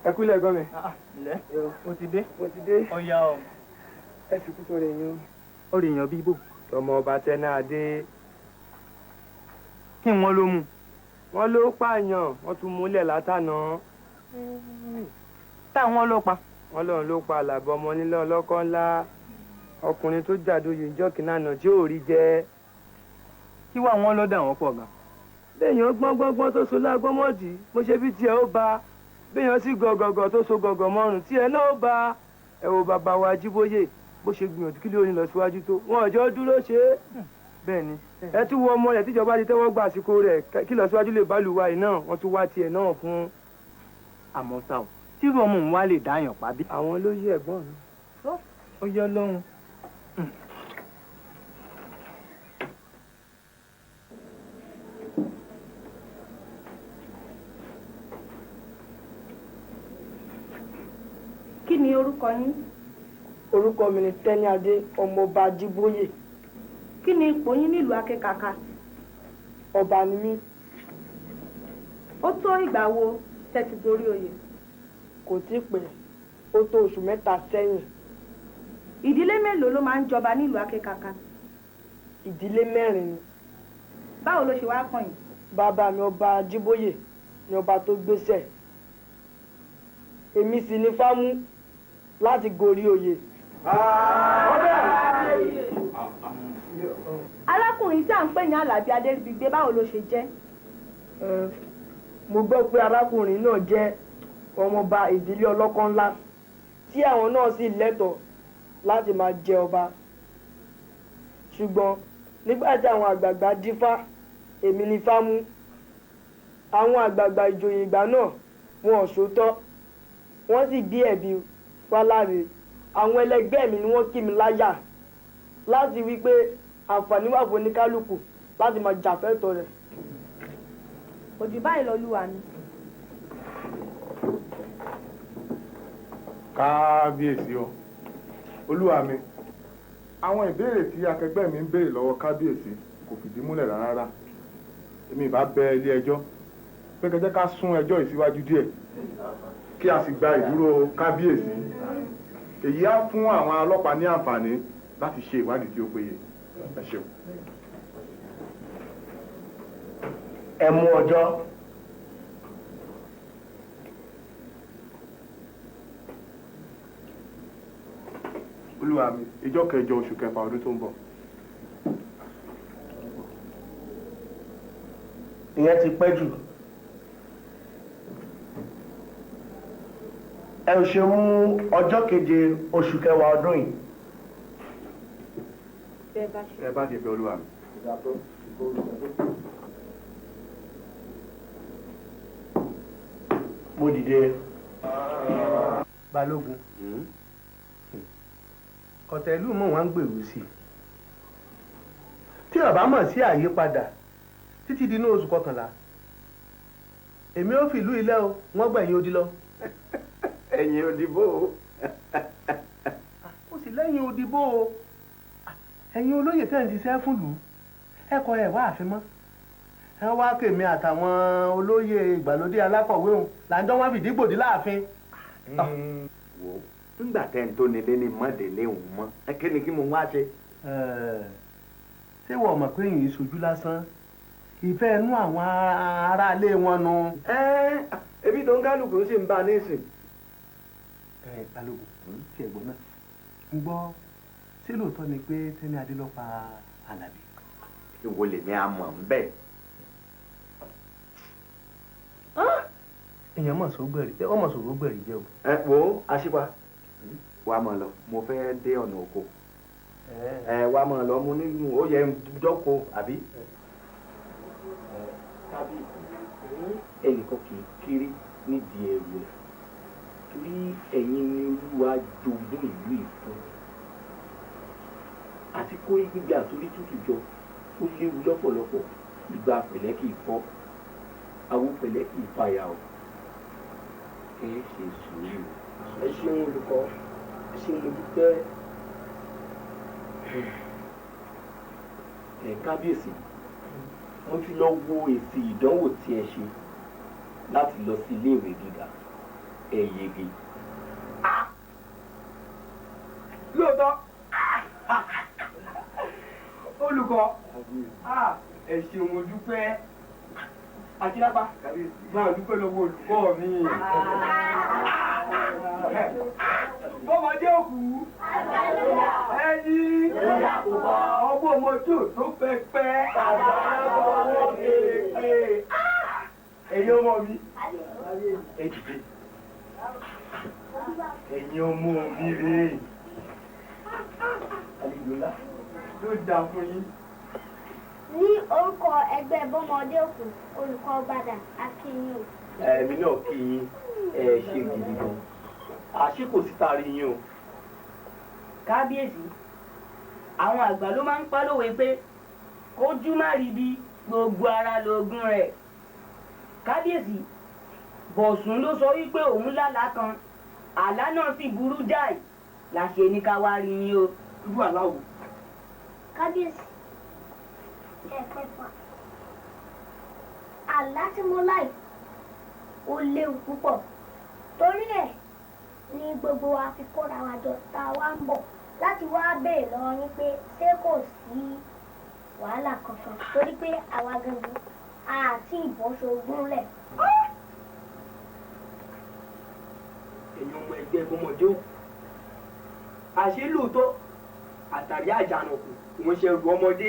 ẹ kúlẹ̀ gan mi. ǹlẹ́ o ti dé. mo ti dé. ọ̀ya o. ẹ sì kú sórí yín. ó rí èèyàn bíbò. ọmọ ọba tẹ́ná adé. kí wọ́n ló mú. wọ́n ló pààyàn wọ́n tún múlẹ̀ látànà. táwọn ló pa. wọ́n lọ́run ló pa Àlàbí ọmọ nílẹ̀ ọlọ́kọ́ ńlá ọkùnrin tó jàdóyè ìjọ kìnnàna tí ò rí jẹ. kí wà wọ́n ló dà wọ́n pọ̀ gan. lẹ́yìn gbọ́ngbọ́ngbọ́n tó so lágbọ́mọ̀dì mo ṣe bí tiẹ̀ ó ba béèyàn sì gọ̀gọ̀gọ̀ tó so gọ̀gọ̀ mọ́rùn tiẹ̀ náà ó ba ẹ wo bàbá wa Ajíbóyè bó ṣe gbìyànjú kí ló ní lọ síwájú tó wọn ọjọ́ dúró ṣe é. bẹ́ẹ̀ ni. ẹ tún wo ọmọ rẹ̀ tíjọba ti tẹ́wọ́ gba àsìkò rẹ̀ kí lọ síwájú lè bá lùwà yìí náà wọ́n tún wá tiẹ̀ náà fún. àmọ́ tá o tírú ọmọ òun wá lè dáyàn pa bí. àwọn ló yí ẹ̀gbọ́n mi. ó yọ lọ́hùn. kí ni orúkọ yín? Orúkọ mi ni Tẹ́níadé ọmọọba Ajíbóyè. Kí ni ipò yín nílùú Akékaka? Ọba ni mí. Ó tó ìgbà wo tẹ́ ti gorí oyè? Kò tí pẹ́, ó tó oṣù 3 sẹ́yìn. Ìdílé mélòó ló máa ń jọba nílùú Akékaka? Ìdílé 4 ni. Báwo ló ṣe wá kàn yín? Bàbá mi ọba Ajíbóyè ni ọba tó gbéṣẹ̀. Èmi sì ni Fámú láti gorí oyè. Arákùnrin tí à ń pè ní Àlàbí Adégbígbé báwo ló ṣe jẹ́? Mo gbọ́ pé arákùnrin náà jẹ́ ọmọọba ìdílé ọlọ́kọ́ ńlá tí àwọn náà sì lẹ́tọ̀ọ́ láti máa jẹ ọba. Ṣùgbọ́n nígbà tí àwọn àgbààgbà dífá, èmi ni Fámú. Àwọn àgbààgbà ìjòyè ìgbà náà wọn ò ṣòótọ́, wọ́n sì dí ẹ̀bi fáláre. Àwọn ẹlẹgbẹ́ mi ni wọ́n kì mí láyà láti wí pé àǹfààní wà fún oníkálukú láti máa jàfẹ́tọ̀ rẹ̀. Òjì báyìí lọ lúwa mi. Kábíyèsí o, olúwa mi, àwọn ìbéèrè tí akẹgbẹ́ mi ń béèrè lọ́wọ́ kábíyèsí kò fìdí múlẹ̀ rárá. Èmi ìbá bẹ ilé ẹjọ́ pé kẹjẹ́ ká sún ẹjọ́ ìsíwájú díẹ̀ kí a sì gba ìdúró kábíyèsí. Èyí á fún àwọn ọlọ́pàá ní àǹfààní láti ṣe ìwádìí tí ó péye. Ẹ ṣeun. Ẹ mú ọjọ́. Olúwa mi, ìjọ́ kẹjọ oṣù kẹfà ọdún tó ń bọ̀. Ìyẹn ti pẹ́ jù. Ẹ ò ṣe mú ọjọ́ keje oṣù kẹwàá ọdún yìí. Ẹ bá ti bẹ olúwa mi. Mo dìde. Balógun. Ọ̀tẹ̀ ìlú mọ̀ wọ́n ń gbèrú sí i. Tí ọ̀bá mọ̀ sí àyípadà títí di inú oṣù kọkànlá, èmi ò fi ìlú ilẹ̀ o, wọ́n gbẹ̀yìn odi lọ. Ẹ̀yin òdìbò. Ó sì lẹ́yìn òdìbò o. Ẹ̀yin olóyè tẹ́ ń ṣiṣẹ́ fún lù ú. Ẹ̀kọ́ ẹ̀ wá àfin mọ́. Ẹ wá kèmí àtàwọn olóyè ìgbàlódé alákọ̀wé òun làǹjọ́ wọn fìdí gbòdì láàfin. Wò ó, nígbà tẹ́ ń tó nílé ní mọ́délé òun mọ́, kí ni kí mo wá ṣe? Ṣé wọ́n mọ̀ pé yìí ṣojú lásán? Ìfẹ́ inú àwọn aráalé wọn nu. Ebi tó ń kálukú sì ń bá a nísìn. Balógun tí ẹ̀gbọ́n náà ń gbọ́ ṣé lóòótọ́ ni pé Tẹ́níadé ló pa Àlàbí? Ìwọ lèmi àmọ̀ ń bẹ̀. Èèyàn mọ̀ sógbẹ̀rì ọmọ sòrógbẹ̀rì jẹ́ o. Wo Aṣípa, wàá mọ̀ lọ, mo fẹ́ dé ọ̀nà oko. Wàá mọ̀ lọ, mo nínú ó yẹ dọ́kọ àbí. Ẹnìkan kì í kéré nídìí ẹrù ẹ̀ torí ẹ̀yin ni Olúwa jogún ìlú ìfún àti kórí gbígbé àtúrí tútù jọ ó léwu lọ́pọ̀lọpọ̀. Ìgbà pẹ̀lẹ́ kì í fọ́, àwo pẹ̀lẹ́ kì í fàyà o. Ẹ ṣe sùúrù. Ẹ ṣeun olùkọ́, ẹ ṣeun mo dúpẹ́. Kábíyèsí, mo ti lọ wo èsì ìdánwò tí ẹ ṣe láti lọ sí iléèwé gíga. Ẹ yege. Lóòótọ́ olùkọ́, ẹ ṣeun mo dúpẹ́. Akílápá máa dúpẹ́ lọ́wọ́ olùkọ́ mi. Bọ́mọdé òkú ẹni ọwọ́ ọmọdé tó pẹ́pẹ́ ẹ̀yin ọmọ mi ẹ dìde. Ẹ̀yin ọmọ mi rèé. Àlejòlá ló dà fún yín. Ní orúkọ ẹgbẹ́ bọ́mọdé òkú olùkọ́ Bàdà Akínyìn. Èmi náà kí yín, ẹ ṣe gidi gan. Àṣé kò sí tari yín o. Kábíyèsí, àwọn àgbà ló máa ń pálòwe pé kójú má rí bí gbogbo ara lóògùn rẹ̀. Kábíyèsí, Bọ̀sún ló sọ wípé òun lálàá kan àlá náà sì burú jáì la ṣe ní ká wá rí yín o. irú aláwo. kábíyèsí ẹ pẹ́ fà àlá tí mo láì ó léwu púpọ̀ torí ẹ̀ ní gbogbo wa fi kóra wa jọ tá a wá ń bọ̀ láti wá béèrè lọ́wọ́ yín pé ṣé kò sí wàhálà kankan torí pé àwa gangan àti ìbọ̀ṣogún lẹ̀. èèyàn ọmọ ẹgbẹ́ ọmọdé òkú àṣé lóòótọ́ àtàrí àjànàkú wọ́n ṣe rú ọmọdé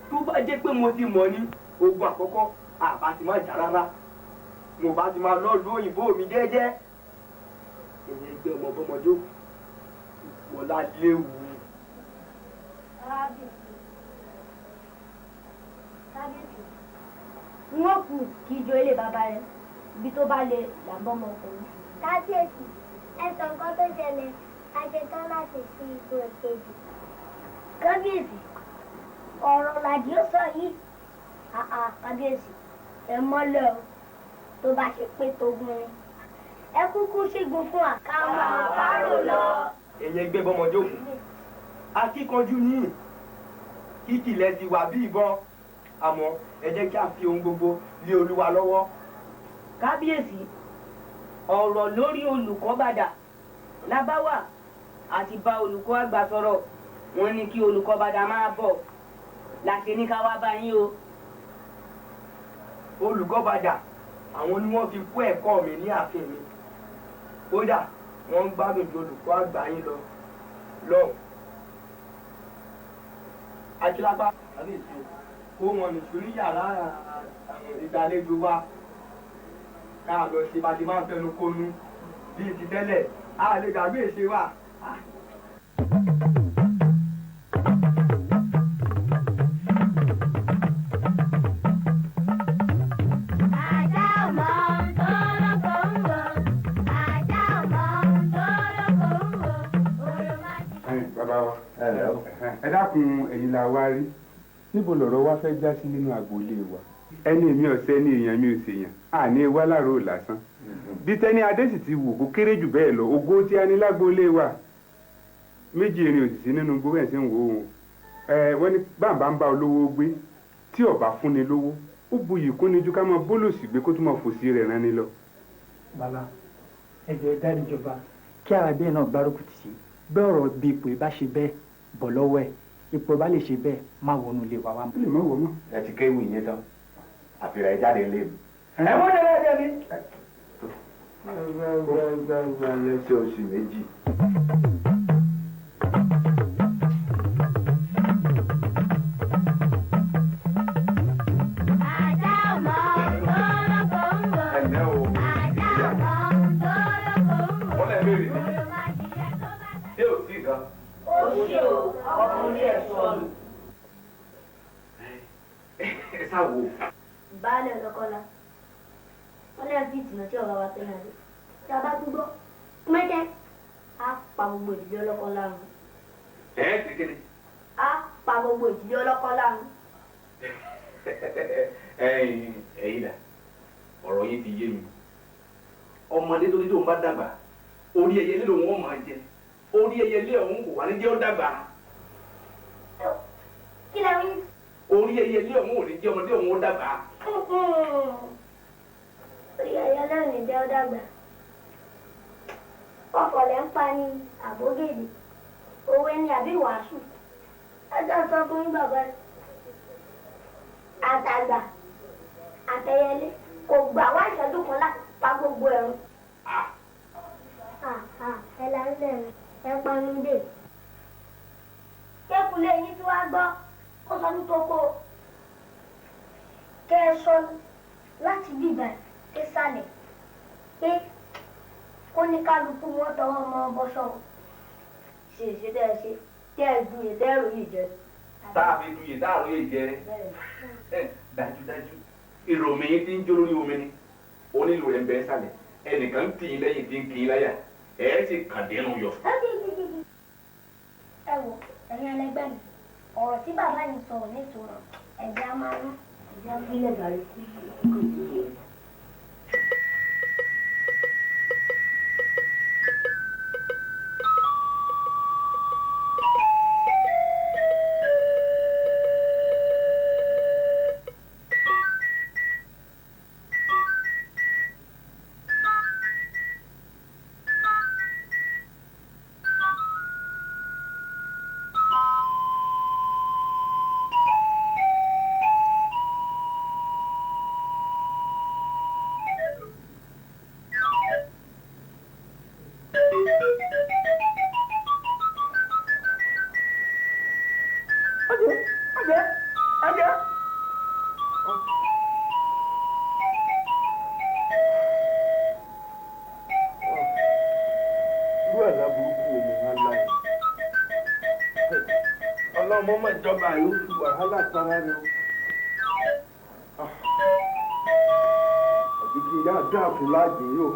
tó bá jẹ́ pé mo ti mọ̀ ní ogun àkọ́kọ́ àbá ti máa jà rárá mo bá ti máa lọ lu òyìnbó mi jẹ́jẹ́ èèyàn ẹgbẹ́ ọmọdé òkú wọ́n lá léwu. wọ́n kù kí ijó ilé bàbá rẹ̀ ibi tó bá lè làbọ́ ọmọkùnrin. kábíyèsí ẹ̀sán nǹkan tó ṣẹlẹ̀ a ṣe tán láti sí ipò èkejì. kábíyèsí ọ̀rọ̀ làdí ó sọ yìí kábíyèsí ẹ mọ́lẹ̀ o tó bá ṣe pé tógun ni ẹ kúkú ṣígun fún wa. ká máa fárò lọ. èèyàn ẹgbẹ́ ọmọdé òkú akíkanjú yìí kíkìlẹ̀ ti wà bí ìbọn àmọ́ ẹ jẹ́ kí a fi ohun gbogbo lé olúwa lọ́wọ́. kábíyèsí ọ̀rọ̀ lórí olùkọ́ bàdà lábáwà àti bá olùkọ́ àgbà sọ̀rọ̀ wọ́n ní kí olùkọ́ bàdà máa bọ̀ láti ní ká wá bá yín o. olùkọ́ bàdà àwọn ni wọ́n fi kó ẹ̀kọ́ mi ní ààfin mi kódà wọ́n ń gbádùn ju olùkọ́ àgbà yín lọ. akílápá kó wọn nìṣúrí yàrá ìgbàlejò wa ká lọ ṣe bá ti máa ń fẹnu kónú bíi ti tẹ́lẹ̀ a lè gbàgbé ìṣe wa. bàbá wa ẹ dákun ẹ̀yin la wá rí níbo lọ̀rọ̀ wa fẹ́ já sí nínú agboolé wa ẹni mi ọ̀sẹ́ ní èèyàn mi ò ṣèyàn àní wá láàárọ̀ lásán bí tẹ́ni adé sì ti wù kó kéré jù bẹ́ẹ̀ lọ ògo tí a ní lágboolé wa méjì erin òsìsí nínú gbogbo ẹ̀ sí ń wo òun wọ́n ní bàbá ń bá olówó gbé tí ọba fúnni lówó ó buyì kúnni ju ká máa bólòsì gbé kó tún máa fòsì rẹ̀ rán ni lọ. bàbá ẹjọ ìdarí ìjọba kí ara bẹ́ẹ̀ náà gbárùkù tì sí bẹ́ẹ̀ ọ̀rọ̀ bí ipò ìbá ṣe bẹ́ẹ̀ bọ̀ lọ́wọ́ ẹ̀ ipò ìbá lè ṣe bẹ́ẹ̀ má wọnú ilé wa wá. ó lè má wọ mọ́. ẹ ti kéwì yín tán àfihàn ẹ jáde lé mi. ẹ mú ní ẹlẹ́jẹ̀ mi. ṣé oṣù méjì. Baálé ọlọ́kọ́lá wọ́n lẹ́yìn tí ìtìmọ̀ tí ọ̀gá wa tẹ́lẹ̀ rẹ̀ tí a bá tún gbọ́ mẹ́jẹ á pa gbogbo ìdílé ọlọ́kọ́lá run. ti kéde. á pa gbogbo ìdílé ọlọ́kọ́lá run. ẹ̀yin dà ọ̀rọ̀ yín ti yé mi ọmọdé tó ní tó ń bá dàgbà orí ẹyẹlé lòun ó máa jẹ orí ẹyẹlé ọ̀hún kò wá ní jẹ́ ó dàgbà. kí lẹ wí. orí ẹyẹlé ọ̀hún ò ní jẹ́ ọmọdé ọ̀hún ó dàgbà. orí ẹyẹlé ò ní jẹ́ ó dàgbà. ọ̀fọ̀lẹ́ ń pa ní àbógèdè òwe ni àbí wàásù ẹjọ́ sọ fún bàbá àtàgbà àtẹyẹlé kò gbà wá ìṣẹ́jú kan láti pa gbogbo ẹ̀rù. ẹ lárúbẹ̀ mi ẹ panu dé. kékulé yín tí wàá gbọ́ ó sọ ní kókó kẹ́ ẹ sọ láti bíbẹ̀ ẹ sálẹ̀ pé kó ní kálukú wọn tọwọ́ ọmọ bọ́sọ̀ ṣe ṣe tẹ́ ẹ ṣe tẹ́ ẹ duyè tẹ́ ẹ ròyìn jẹ. tá a fi duyè tá a ròyìn jẹ dájúdájú èrò mi ti ń jó lórí omi ni onílù rẹ̀ ń bẹ sálẹ̀ ẹnìkan ń tì í lẹ́yìn tí ń kì í láyà ẹ̀ sì kàn dénú yọ. ẹ wò ẹ̀yin ẹlẹgbẹ́ mi ọ̀rọ̀ tí bàbá yìí sọ̀rọ̀ nítorí ẹ̀jẹ̀ á máa rún ẹ̀jẹ̀ á gbélé gàrí sí i. ọlọ́mọ mọ̀ ìjọba yóò fi wàhálà sára rẹ o. àbíkí ìyá dáàbò láàjì yóò.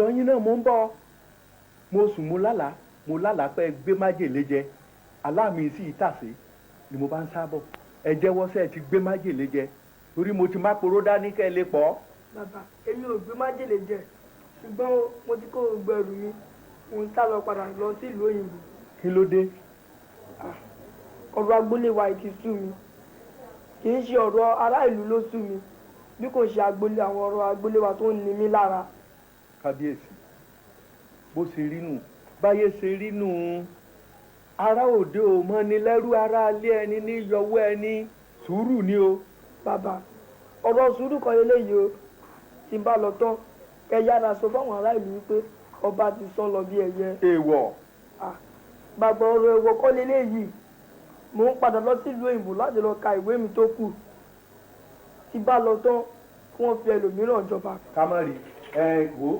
ọ̀dọ̀ yín náà mo ń bọ̀ mo sùn mo lálàá pé gbé májèlé jẹ aláàmì sí ìtàsé ni mo bá ń sábọ̀ ẹ jẹ́wọ́ sẹ́ẹ̀ ti gbé májèlé jẹ torí mo ti má poró dání kẹ́ ẹ lè pọ̀. bàbá èmi ò gbé májèlé jẹ ṣùgbọ́n mo ti kó gbogbo ẹrù mi mo ń sá lọ padà lọ sí ìlú òyìnbó. kí ló dé. ọ̀rọ̀ agboolé wa ti sú mi kì í ṣe ọ̀rọ̀ ará ìlú ló sú mi bí kò ṣe agboolé àwọn ọ̀rọ̀ agboolé wa tó ń ni mí lára. kábíyèsí bó ṣe rí nù báyé ṣe rí nù ará òde ò mọ ni lẹ́rú ará alé ẹni ní yọwọ́ ẹni sùúrù ni o. bàbá ọ̀rọ̀ sùúrù kan eléyìí o tí n bá lọ tán ẹ yára sọ fáwọn ará ìlú wípé ọba ti sán lọ bí ẹyẹ. èèwọ̀. bàbá ọ̀rọ̀ èèwọ̀ kọ́ leléyìí mò ń padà lọ sílùú òyìnbó láti lọ ka ìwé mi tó kù tí bá lọ tán kí wọ́n fi ẹlòmíràn jọba. ká má rí wo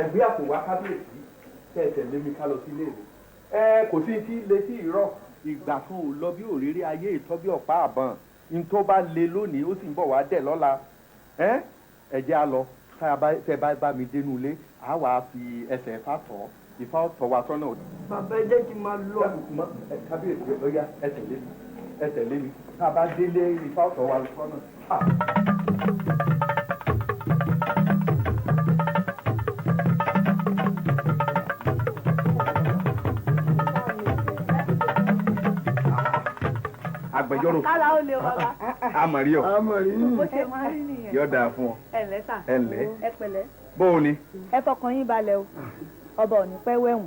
ẹgbẹ́ àpò wá kábíyèsí tẹ̀sẹ̀ lémi ká lọ sí ilé rẹ̀ kò sí ti létí ìrọ̀ ìgbà kan ò lọ bí òréré ayé ìtọ́ bí ọ̀pá àbọ̀n ní tó bá le lónìí ó sì ń bọ̀ wá dẹ̀ lọ́la ẹ jẹ́ á lọ tẹ́ bá mi dénú ilé àá wàá fi ẹsẹ̀ Ifá tọ̀ Ifá tọ̀ wá sọ́nà. bàbá ẹ jẹ́ kí n máa lọ. kábíyèsí lọ́yà ẹ tẹ̀lé mi tá a bá délé Ifá tọ̀ wá sọ́nà. agbẹjọ́rò kára ó lè wọlá. amọ̀rí ọ bó ṣe máa rí nìyẹn. yóò dáa fún ọ. ẹ ǹlẹ́ sà. ẹ ǹlẹ́. ẹ pẹ̀lẹ́. bóun ni. ẹ fọkàn yín balẹ̀ o ọba ò ní pẹ́ wẹ̀wọ̀n.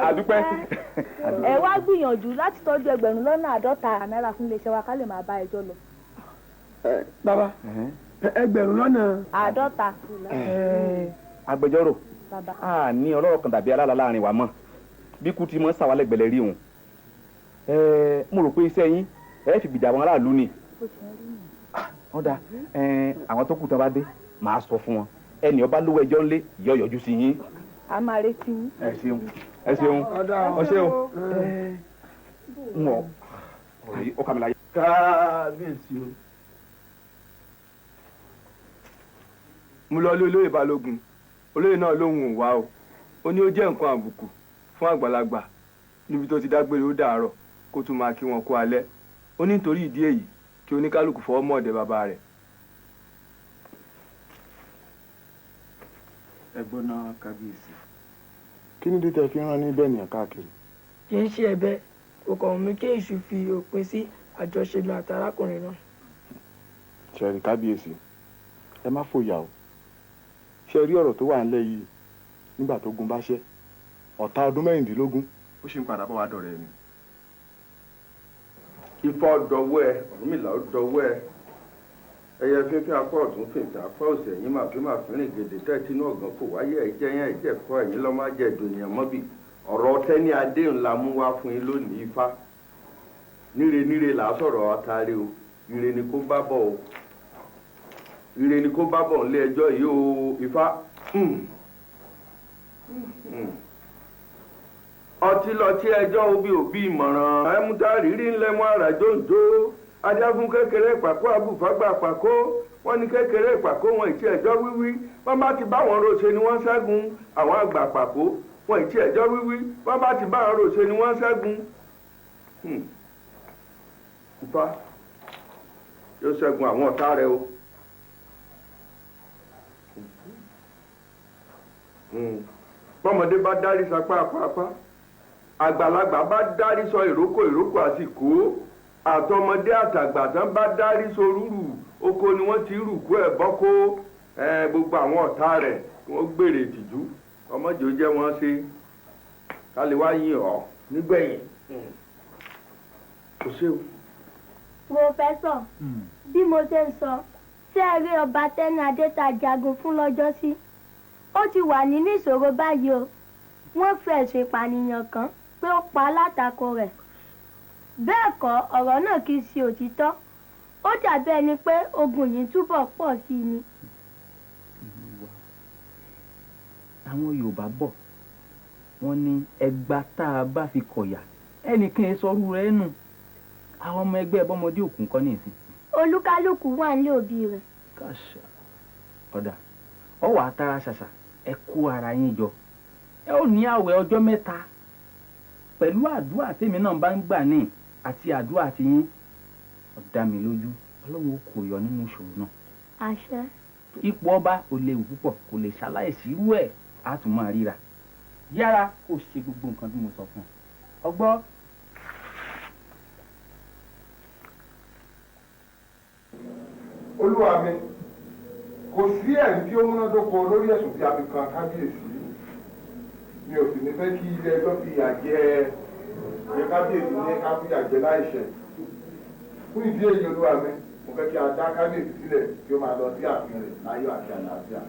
àdúpẹ́. ẹ wá gbìyànjú láti tọ́jú 50,000 náírà fún iléeṣẹ́ wa ká lè máa bá ẹjọ́ lọ. bàbá 50,000. 50. agbẹjọ́rò bàbá. a ní ọlọ́rọ̀ kan tàbí alára láàrin wa mọ́ bí kú ti mọ́ sàwálẹ̀gbẹ̀lẹ̀ rí òun mo rò pé iṣẹ́ yín ẹ fi gbìjà àwọn aráàlú ni. ọ̀dà àwọn tó kù tán bá dé màá sọ fún wọn ẹnì ọba lówó ẹjọ́ ńlé yọ yọjú sí yín. a máa retí yín. ẹ ṣeun ẹ ṣeun ọ ṣeun n wọ ọ̀rọ̀ yìí ó kà mí láyé. kábíyèsí o mo lọ lé olóyè balógun olóyè náà lóhùn ò wá o ó ní ó jẹ́ nǹkan àbùkù fún àgbàlagbà níbi tó ti dágbére ó dàárọ̀ kó tún máa kí wọn kú alẹ́ ó ní nítorí ìdí èyí kí oníkálukú fọwọ́ mọ́ ọ̀dẹ bàbá rẹ̀. ẹ gbọ́ná kábíyèsí. kí ni dídẹ fi rán ní bẹ́ẹ̀ nìyẹn káàkiri. kì í ṣe ẹ̀bẹ̀ kò kàn mí kí èṣù fi òpin sí àjọṣe mi àti arákùnrin náà. ṣẹ̀rí kábíyèsí ẹ má fòyà o ṣe rí ọ̀rọ̀ tó wà ńlẹ̀ yìí nígbà tó gun bá ṣẹ́ ọ̀tá ọdún 16 ó ṣì ń padà bọ̀ wá dọ̀rẹ́ ni. Ifá dọwọ́ ẹ Ọ̀rúnmìlà ó dọwọ́ ẹ ẹyẹ fífín apá ọ̀tún fèǹtà apá òsì ẹ̀yìn máa fi rìn gèdè tẹ́tí náà gan fò wáyé ẹ̀jẹ̀ yẹn ẹ̀jẹ̀ kọ́ ẹ̀yìn lọ́ máa jẹ́ ìdòyìn mọ́bì ọ̀rọ̀ tẹ́ni adé ńlá mú wá fún yín lónìí Ifá níre là á sọ̀rọ̀ àtàrí o ire ni kó bá bọ̀ o ire ni kó bá bọ̀ nílé ẹjọ́ yìí o Ifá. ọtí lọ tí ẹjọ́ òbí ìmọ̀ràn ẹ̀múta rírí ńlẹ́mú àràjòǹjò adágún kékeré pàkó àbùfágbà pàkó wọ́n ní kékeré pàkó wọn ìtí ẹjọ́ wíwí wọ́n bá ti bá wọn ròṣe ni wọ́n ṣẹ́gun àwọn àgbà pàkó wọn ìtí ẹjọ́ wíwí wọ́n bá ti bá wọn ròṣe ni wọ́n ṣẹ́gun. Ifá yóò ṣẹ́gun àwọn ọ̀tá rẹ o. bọ́mọdé bá dárí sapá apá àgbàlagbà bá dárí sọ ìrókò àsìkò àtọmọdé àtàgbà tán bá dárí sọ rúrù oko ni wọ́n ti rùkú ẹ̀ bọ́kó gbogbo àwọn ọ̀tá rẹ̀ wọ́n gbèrè ìtìjú ọmọdé ó jẹ́ wọ́n ṣe ká lè wá yìn ọ́ nígbẹ̀yìn kò ṣe o. Pòfẹ́sọ̀ bí mo ṣe ń sọ ṣé ẹ rí ọba Tẹ́ni Adé tá jagun fún lọ́jọ́sí ó ti wà nínú ìṣòro báyìí o wọ́n fẹ̀sùn ìpànìyàn kàn pé ó pa alátakò rẹ̀ bẹ́ẹ̀ kọ́ ọ̀rọ̀ náà kì í ṣe òtítọ́ ó dàbí ẹni pé ogun yìí túbọ̀ pọ̀ sí i ni. àwọn Yorùbá bọ̀ wọ́n ní ẹgbà tá a bá fi kọ̀yà ẹnìkan sọrú rẹ̀ nù àwọn ọmọ ẹgbẹ́ bọ́mọdé òkun kọ́ ní ìsìn. olúkálùkù wà nílé òbí rẹ̀. kàṣà ọ̀dà ọwọ́ àtàrà ṣàṣà ẹ kó ara yín jọ ẹ ó ní àwẹ̀ ọjọ́ 3 pẹ̀lú àdúrà tèmi náà bá ń gbà ní àti àdúrà ti yín ó dá mi lójú Ọlọ́run kò yọ nínú ìṣòro náà. àṣẹ. ipò ọba ò léwu púpọ̀ kò lè ṣaláìsí irú ẹ̀ á tún máa ríra yára kó ṣe gbogbo nǹkan tí mo sọ fún ọ ọgbọ́. olúwa mi kò sí ẹ̀rí tí ó múnádóko lórí ẹ̀sùn tí a fi kan kábíyèsí mi ò sì ní fẹ́ kí ilé ẹjọ́ fi àjẹ kábíyèsí ní kábíyàjẹ láìṣẹ̀ fún ìdí èyí olúwa mi mo fẹ́ kí a dá kábíyèsí sílẹ̀ kí ó máa lọ sí ààfin rẹ̀ láyọ̀ àti àlàáfíà.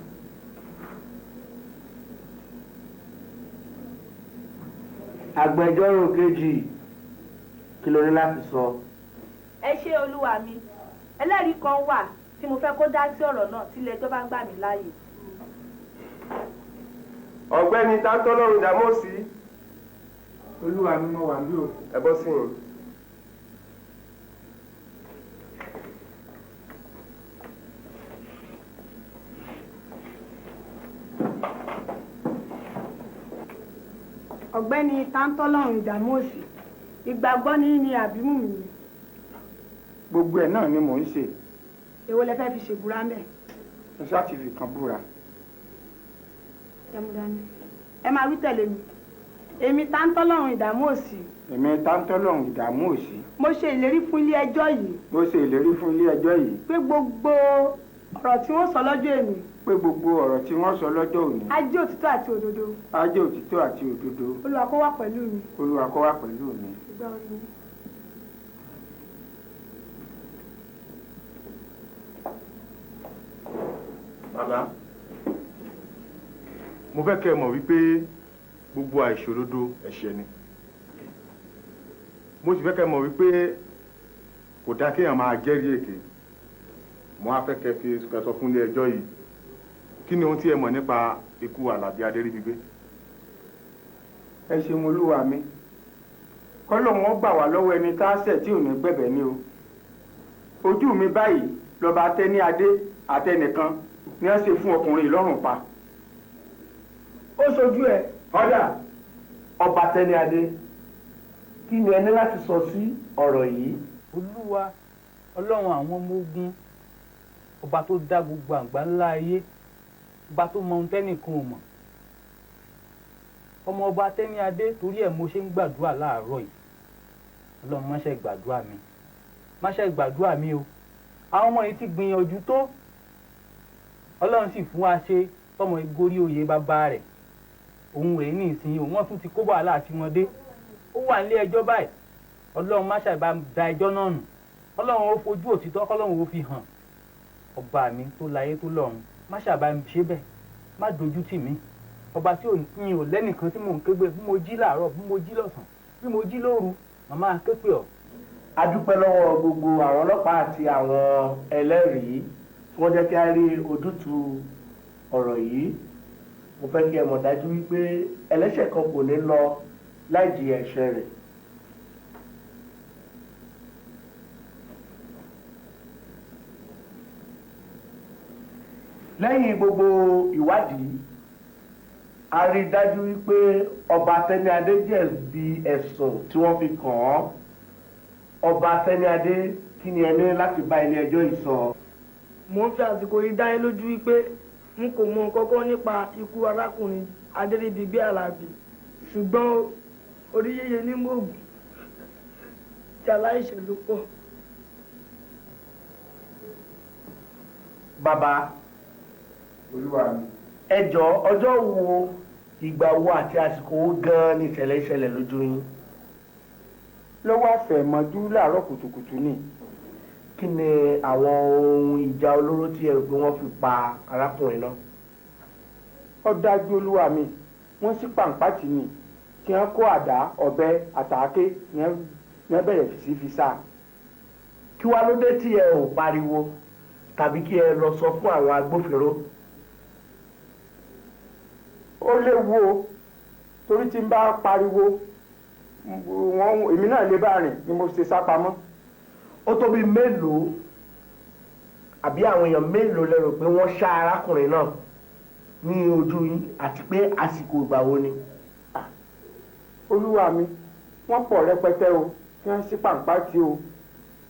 agbẹjọ́rò kejì kí ló ní láti sọ. ẹ ṣé olúwa mi ẹlẹ́rìí kan wà tí mo fẹ́ kó dá sí ọ̀rọ̀ náà tí ilé ẹjọ́ bá gbà mí láàyè. ọ̀gbẹ́ni Tántọ́lọ́run Dámọ̀sí. olúwa mi mo wà ní o. ẹ bọ́ sí i. ọ̀gbẹ́ni Tántọ́lọ́run Dámọ̀sí ìgbàgbọ́ ní ní àbímú mi ni. gbogbo ẹ̀ náà ni mò ń ṣe. èwo lẹ fẹ́ fi ṣèbúra mẹ́. mo ṣáà ti fi kan búra. ẹ mú dání ẹ máa wí tẹ̀lé mi èmi Tántọ́lọ́run Dámọ̀sí. èmi Tántọ́lọ́run Dámọ̀sí. mo ṣe ìlérí fún ilé ẹjọ́ yìí. mo ṣe ìlérí fún ilé ẹjọ́ yìí. pé gbogbo ọ̀rọ̀ tí wọ́n sọ lọ́jọ́ èmi. pé gbogbo ọ̀rọ̀ tí wọ́n sọ lọ́jọ́ òní. á jẹ́ òtítọ́ àti òdodo. á jẹ́ òtítọ́ àti òdodo. Olúwa kó wà pẹ̀lú mi. Olúwa kó wà pẹ̀lú mi. ìgbà orí mi. bàbá mo fẹ́ kẹ́ ẹ mọ̀ wípé gbogbo àìṣòdodo ẹ̀ṣẹ̀ ni mo sì fẹ́ kẹ́ ẹ mọ̀ wípé kò dá kéèyàn máa jẹ́rìí èké mo á fẹ́ kẹ́ fi sọ fún ilé ẹjọ́ yìí kí ni ohun tí ẹ mọ̀ nípa ikú Àlàbí Adéríbigbé. ẹ ṣeun olúwa mi kọ́lọ̀ wọn gbà wá lọ́wọ́ ẹni tá a ṣẹ̀ tí ò ní gbẹ̀bẹ̀ ni o ojú mi báyìí lọ́ba Tẹ́ni Adé àtẹnìkan ni wọ́n ṣe fún ọkùnrin lọ́rùn pa. ó ṣojú ẹ. ọ̀dà ọba Tẹ́ni Adé kí ni ẹ ní láti sọ sí ọ̀rọ̀ yìí. olúwa ọlọ́run àwọn ọmọ ogun ọba tó dá gbogbo àgbà ńlá ayé ọba tó mọ ohun tẹ́nìkan ò mọ̀ ọmọ ọba Tẹ́ni Adé torí ẹ̀ mo ṣe ń gbàdúrà láàárọ̀ yìí ọlọ́run má ṣe gbàdúrà mi o àwọn ọmọ yìí ti gbìyànjú tó ọlọ́run sì fún wa ṣe tọmọ ìgorí oyè bàbá rẹ̀ òun rèé ní ìsinyìí wọ́n tún ti kó wàhálà àti wọn dé ó wà nílé ẹjọ́ báyìí ọlọ́run má ṣàìbá da ẹjọ́ náà nù ọlọ́run ó fojú òtítọ́ kọ́lọ́run ó fi hàn ọba mi tó láyé tó lọ́run má ṣàìbá ṣe bẹ́ẹ̀ má dojú tì mí ọba tí mi ò lẹ́nìkan tí mò ń ké gbé bí mo jí láàárọ̀ bí mo jí lọ́sàn bí mo jí lóru màmá ké pè ọ́. a dúpẹ́ lọ́wọ́ gbogbo àwọn ọlọ́pàá àti àwọn ẹlẹ́rìí tí wọ́n jẹ́ kí a rí ojútùú ọ̀rọ̀ yìí mo fẹ́ kí ẹ mọ̀ dájú wípé ẹlẹ́ṣẹ̀ kan kò ní lọ láì jìyà ẹ̀ṣẹ̀ rẹ̀. lẹ́yìn gbogbo ìwádìí a rí i dájú wípé ọba Tẹ́ni Adé jẹ̀bi ẹ̀sùn tí wọ́n fi kàn án. ọba Tẹ́ni Adé kí ni ẹ ní láti bá ilé ẹjọ́ yìí sọ. mo ń fi àsìkò yìí dá yín lójú wípé n kò mọ kọ́kọ́ nípa ikú arákùnrin Adéríbigbé Àlàbí ṣùgbọ́n orí yéye ní mòògùn tí aláìṣẹ̀ ló pọ̀. bàbá olúwa mi. ẹ jọ̀ọ́ ọjọ́ wo ìgbà wo àti àsìkò wo gan-an ni ìṣẹ̀lẹ̀ ìṣẹ̀lẹ̀ lójú yín. lọ́wọ́ àfẹ̀mọ́jú láàárọ̀ kùtùkùtù ni. kí ni àwọn ohun ìjà olóró tí ẹ rò pé wọ́n fi pa arákùnrin náà. ó dájú olúwa mi wọ́n sí pàǹpátì ni tí wọ́n kó àdá ọ̀bẹ àtàáké ní wọ́n bẹ̀rẹ̀ sí fi sá. kí wá ló dé tí ẹ ò pariwo tàbí kí ẹ lọ sọ fún àwọn agbófinró. ó léwu o torí tí n bá pariwo èmi náà lè bá rìn ni mo ṣe sá pamọ́. ó tó bí mélòó àbí àwọn èèyàn mélòó lẹ rò pé wọ́n ṣá arákùnrin náà ní ojú yín àti pé àsìkò ìgbà wo ni. olúwa mi wọ́n pọ̀ rẹpẹtẹ o kí wọ́n sí pàǹpátì o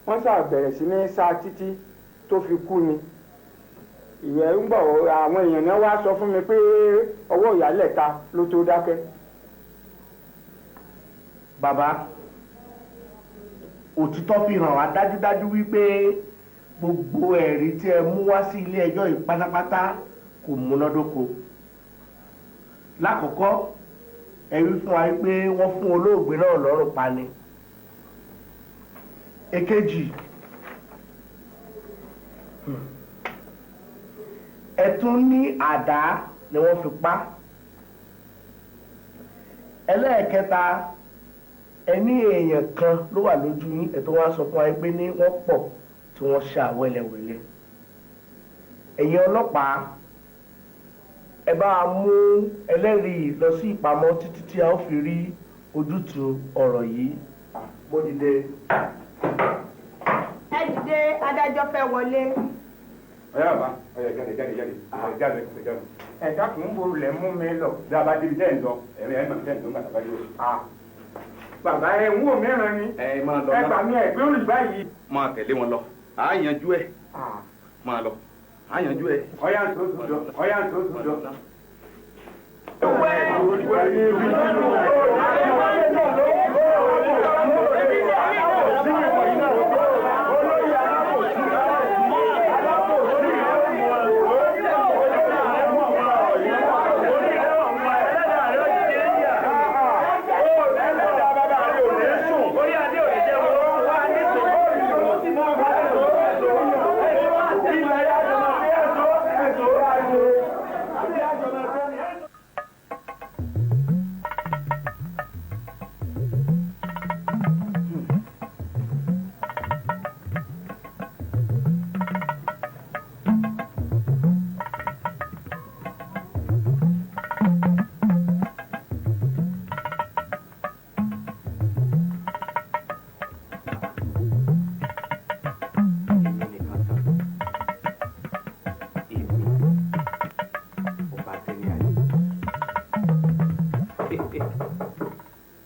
wọ́n ṣáà bẹ̀rẹ̀ sí ní sá títí tó fi kú ni. ìyẹn ń bọ̀ àwọn èèyàn náà wá sọ fún mi pé ọwọ́ ìyálẹ̀ta ló tó dákẹ́. bàbá òtítọ́ fi hàn wá dájúdájú wípé gbogbo ẹ̀rí tí ẹ mú wá sí ilé ẹjọ́ yìí pátápátá kò múnádóko. lákọ̀ọ́kọ́ ẹ wí fún wa pé wọ́n fún olóògbé náà lọ́rùn pa ni. èkejì ẹ tún ní àdá ni wọ́n fi pa. ẹlẹ́ẹ̀kẹta ẹni èèyàn kan ló wà lójú yín ẹ̀tọ́ wá sọ fún wa pé ní wọ́n pọ̀ tí wọ́n ṣá wẹ́lẹ́wẹ́lẹ́. ẹ̀yin ọlọ́pàá ẹ bá a mú ẹlẹ́rìí lọ sí ìpamọ́ títí tí a ó fi rí ojútùú ọ̀rọ̀ yìí. mo dìde. ẹ dìde adájọ́ fẹ́ wọlé. ọyá bá ọyá jáde ẹ̀dá kì í bo lẹ̀ mú mi lọ. bí a bá débi tẹ́ ẹ̀ ń lọ ẹ̀rí ẹ̀ ń tẹ́ ẹ̀ ń lọ gbàtà bá yóò. bàbá ẹ ń wò mìíràn ni ẹ gbà mí ẹ gbé olùbá yìí. máa tẹ̀lé wọn lọ à á yanjú ẹ̀ máa lọ à á yanjú ẹ̀. ọyá ń tó tún jọ ọyá ń tó tún jọ.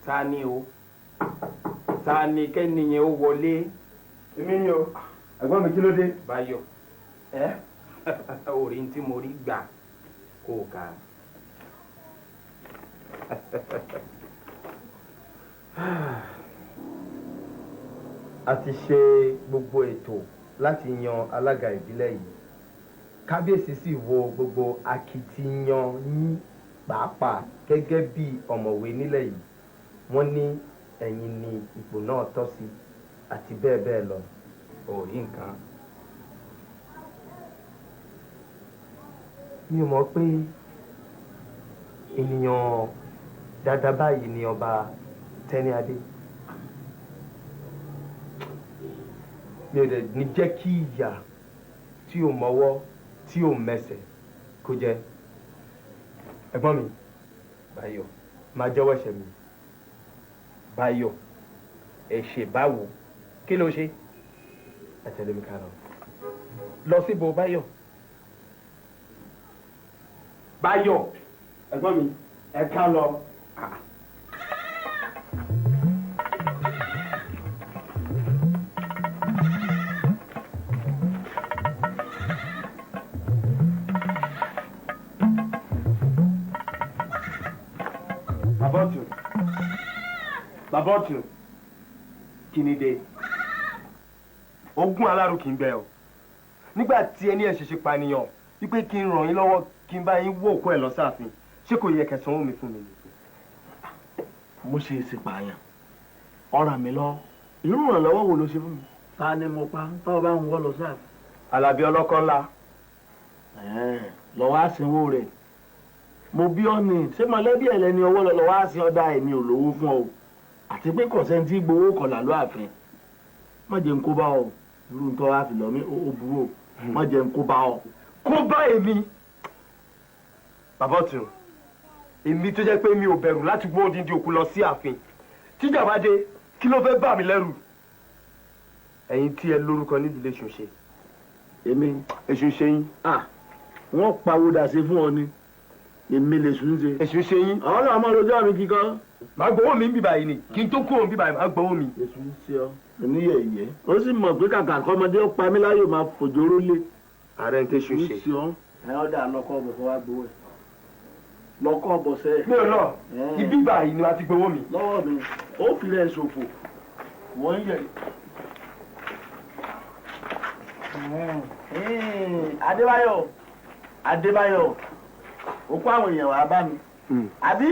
Sani o. Sani kẹ́niyẹn ó wọlé. Èmi ni o. Ẹ̀gbọ́n mi kí ló dé? Báyọ̀. Orí tí mo rí gbà kó o kà. A ti ṣe gbogbo ètò láti yan alága ìbílẹ̀ yìí. Kábíyèsí sì wo gbogbo akitiyan yín pàápàá gẹ́gẹ́ bí ọ̀mọ̀wé nílẹ̀ yìí. Wọ́n ní ẹ̀yin ni ipò náà tọ́ sí àti bẹ́ẹ̀ bẹ́ẹ̀ lọ. Orí nǹkan. Mi ò mọ̀ pé ènìyàn dáadáa báyìí ni ọba Tẹ́níadé. Mi ò dẹ̀ ní jẹ́ kí ìyà tí ò mọ́wọ́ tí ò mẹsẹ̀ kó jẹ́. Ẹ̀gbọ́n mi, Báyọ̀. máa jẹ́wọ́ ẹ̀ṣẹ̀ mi. Báyọ̀, ẹ̀ṣẹ̀ báwo? Kí ló ṣe? Ẹ tẹ̀lé mi ká lọ. Lọ síbo Báyọ̀? Báyọ̀. Ẹ̀gbọ́n mi, ẹ ká lọ. Bàbọ́tù, kí ni dé? Ogún alárù kì í gbẹ o. Nígbà tí ẹni ẹ̀ ṣẹ̀ṣẹ̀ pànìyàn wípé kí n ràn yín lọ́wọ́ kí n bá yín wó òkú ẹ̀ lọ sáàfin, ṣé kò yẹ kẹsàn-án mi fún mi ni? Mo ṣe ìsìpààyàn ọ̀ràn mi lọ irú ìrànlọ́wọ́ wo ló ṣe fún mi. Ta ni mo pa tọ́wọ́ bá ń wọ́ lọ sáàfin? Àlàbí ọlọ́kọ́ ńlá. Lọ́wọ́ àsìnwó rẹ̀ mo bí ọ́ ni ṣé mọ̀lẹ́bí ẹ̀ lẹ́ni ọwọ́ lọ́wọ́ àsìn ọ̀dà ẹ̀mí ò lówó fún ọ àti pé kọ̀sẹ́ntì gbowó kọ̀là ló àfin má jẹ́ ń kó bá ọ irú nǹkan wá fi lọ mí ó burú o má jẹ́ ń kó bá ọ. Kó bá èmi. Bàbọ́tù, èmi tó jẹ́ pé mi ò bẹ̀rù láti gbọ́ odindi òkú lọ sí ààfin. Tíjà bá dé, kí ló fẹ́ bà mí lẹ́rù? Ẹ̀yin tí ẹ lórúkọ nídìílé Ṣùnṣe. Èmi Èṣù ṣe yín. Wọ́n pawódà sí fún ọ ni èmi lè sùn ṣe. Èṣù ṣe yín. Àwọn náà máa lójú àmì kíkan. Màá gbowó mi ń bíbá yìí ni kí n tó kúrò ń bíbá yìí màá gbowó mi. Èṣù ń ṣe ọ oníyẹ̀yẹ́. Ó sì mọ̀ pé kàkà kọ́mọdé ó pa mí láyò máa fòjóró lé. Ààrẹ ń tẹ́ṣù ṣe. Ẹ ọ̀dà lọ́kọ́ ọ̀bọ̀ fún wa gbowó ẹ̀. Lọ́kọ́ ọ̀bọ̀ sẹ́. Mi ò lọ. Ibi báyìí ni wàá ti gbowó mi. Lọ́wọ́ mi, ó fi rẹ̀ ṣòfò. Wọ́n yẹ̀. Adébáyọ̀ Adébáyọ̀ ó kó àwọn èèyàn wá bá mi. Àbí?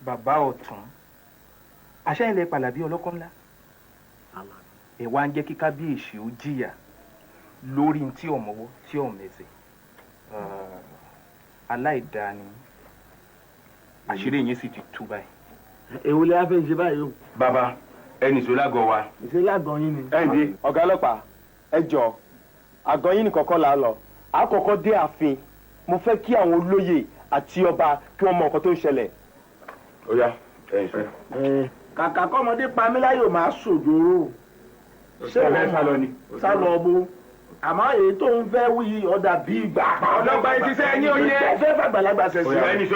Bàbá ọ̀tún. Àṣẹ ilẹ̀ Pàlàbí ọlọ́kọ́ ńlá. Ẹ wá ń jẹ́ kí kábíyèsí ó jìyà lórí tí ọ̀mọ́wọ́ tí ọ̀mẹ́sẹ̀. Aláìdáa ni àṣírí yẹn sì ti tú báyìí. Èwo lè á fẹ́ ṣe báyìí o. Bàbá, ẹnì ìṣó lágọ̀ wa. Ìṣe lágọ̀ yín ni. Ẹ̀ǹdí ọ̀gá ọlọ́pàá ẹ jọ àgọ́ yín nìkan kọ́ là á lọ. Àkọ́kọ́ dé ààfin mo fẹ́ kí àwọn olóyè àti ọba kí wọ́n mọ nǹkan tó ń ṣẹlẹ̀. Ó yá, ẹ̀yìn sọ. Kàkà kọ́mọdé pa mí láyò máa ṣòjòrò. Ṣé ẹ sálọ ni? Sálọ bó. Àmọ́ èyí tó ń fẹ́ wí ọ̀dà bí ìgbà. Ọlọ́gbà yìí ti sẹ́ ẹni ó yẹ. Ẹ fẹ́ fàgbàlagbà ṣẹ̀ṣẹ̀. Ó yá, ẹni sọ.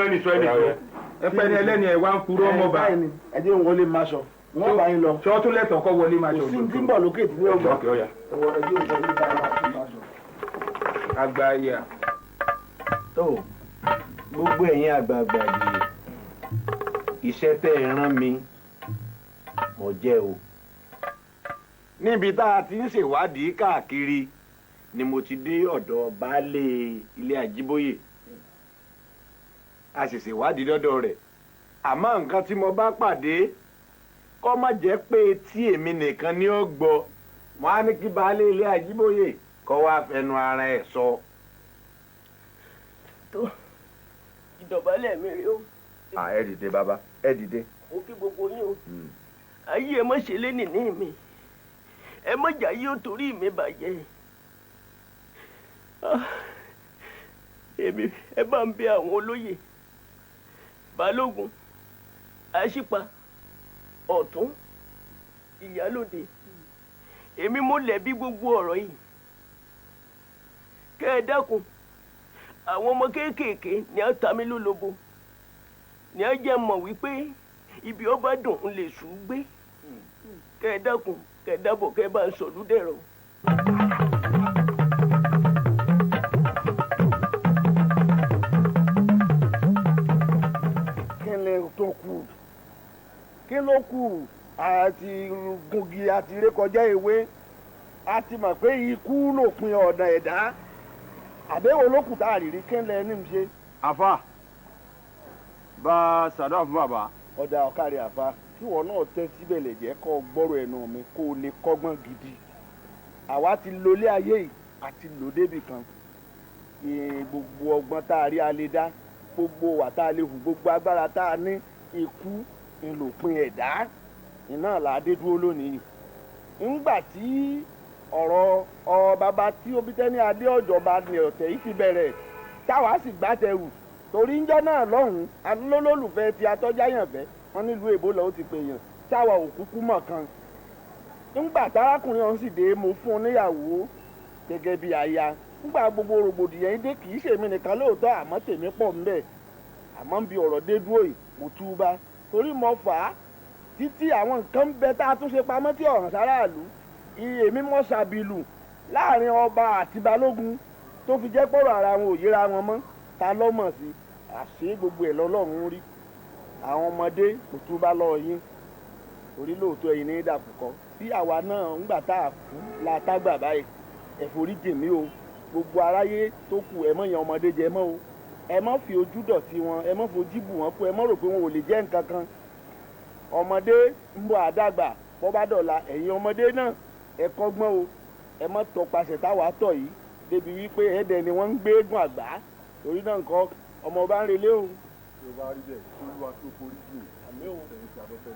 Ẹ pẹ́ ni ẹlẹ́ni ẹ̀ wá ń purọ́ ọmọ bá. Ẹ jẹ́ wọlé máa ṣọ. Wọ́n bá yín lọ. Ṣọ́ tún lẹ́tọ̀ọ́ kọ́ wọlé máa ṣọ. Kò sí tí ń bọ̀ lókè tí ní ọgbà. Ó yá. Àgbáyà. Tó gbogbo ẹ̀yin àgbààgbà yìí iṣẹ́ tẹ́ ẹ rán mi mo jẹ́ o. Níbi tá a ti ń ṣèwádìí káàkiri ni mo ti dé ọ̀dọ̀ baálé ilé Àjíbóyè. A sì ṣèwádìí lọ́dọ̀ rẹ̀. Àmọ́ nǹkan tí mo bá pàdé kó má jẹ́ pé tí èmi nìkan ni ó gbọ́. Mo á ní kí baálé ilé Àjíbóyè kó wá fẹnu ara ẹ̀ sọ. Tó ìdọ̀bálẹ̀ mi rí o. Ẹ dìde bàbá, ẹ dìde. Mo kí gbogbo yín o. Ayé ẹ má ṣe lé nìní mi. Ẹ má jà yí ó torí mi bàjẹ́. Èmi ẹ bá ń bẹ àwọn olóyè. Balógun, Aṣípa, Ọ̀tún, Ìyálóde. Èmi mo lẹ̀bi gbogbo ọ̀rọ̀ yìí. Kẹ́ ẹ dákun àwọn ọmọ kéékèèké ni a ta mí lólobó ní ẹ jẹ́ mọ̀ wípé ibi ọba dùn ń lè sùn gbé kẹ́ ẹ dákun kẹ́ ẹ dábọ̀ kẹ́ ẹ bá ń sọ̀lú dẹ̀rọ̀. kí ni tó kù kí ló kù àti gungi àti rékọjá ewé a ti mọ̀ pé ikú lòpin ọ̀nà ẹ̀dá àbẹ̀wò lókùtà àrírí kí n lẹ ní ṣe. àfa bá a ṣàdúrà fún bàbá. ọ̀dà ọ̀kárí àfa kí wọn náà tẹ́ síbẹ̀ lè jẹ́ kó gbọ́rọ̀ ẹnu mi kó o lè kọ́gbọ́n gidi àwa ti lólé ayé yìí àti lò débì kan gbogbo ọgbọ́n tá a rí a lè dá gbogbo wà tá a lè hù gbogbo agbára tá a ní ikú ńlòpin ẹ̀dá iná làádé dúró lónìí ńgbà tí ọ̀rọ̀ bàbá tí Obítẹ́ni adé ọ̀jọba ní ọ̀tẹ̀ yìí ti bẹ̀rẹ̀ táwa sì gbàtẹrù torí ńjọ́ náà lọ́hùn-ún alólùfẹ́ ti atọ́jáyànfẹ́ wọn nílùú èbó lọ́wọ́ ti pè yàn táwa òkúkú mọ̀ kan ńgbà tárákùnrin ọ̀hún sì dé mo fún un níyàwó gẹ́gẹ́ bí aya ńgbà gbogbo rògbòdìyàn yìí dé kì í ṣèmi nìkan lóòótọ́ àmọ́ tèmi pọ̀ ńbẹ̀ àmọ́ ń bi ọ̀rọ̀ dé dúró yìí mo túbá torí mo fà á títí àwọn nǹkan ń bẹ tá a tún ṣe pamọ́ tí ọ̀hún sáráàlú èmi mọ́ ṣàbìlù láàrin ọba àti balógun tó fi jẹ́ pọ̀rọ̀ ara wọn ò yíra wọn mọ́ ta lọ́mọ̀ sí àṣé gbogbo ẹ̀ lọ́lọ́run rí àwọn ọmọdé kò tún bá lọ yín orí lóòótọ́ ẹ̀yin ní ìdàkùkọ bí àwa náà ńgbà tá a kú la tágbà báyìí ẹ̀fọ́rí jèmí o gbogbo aráyé tó kù ẹ mọ̀ yan ọmọdé jẹ mọ́ o ẹ mọ̀ fi ojú dọ̀tí wọn ẹ mọ̀ fojú bù wọn kú ẹ mọ̀ rò pé wọn ò lè jẹ́ nǹkan kan ọmọdé ń bọ̀ àdàgbà bọ́ bá dọ̀la ẹ̀yin ọmọdé náà ẹ kọ́gbọ́n o ẹ mọ́ tọpasẹ̀ táwa tọ̀ yìí débi wípé ẹ̀ẹ́dẹ̀ ni wọ́n ń gbé eégún àgbà torí náà nǹkan ọmọ ọba ń relé o. tí o bá rí bẹ́ẹ̀ kí olúwa tó forí jù àmì òun ẹ̀yìn tí a fẹ́ fẹ́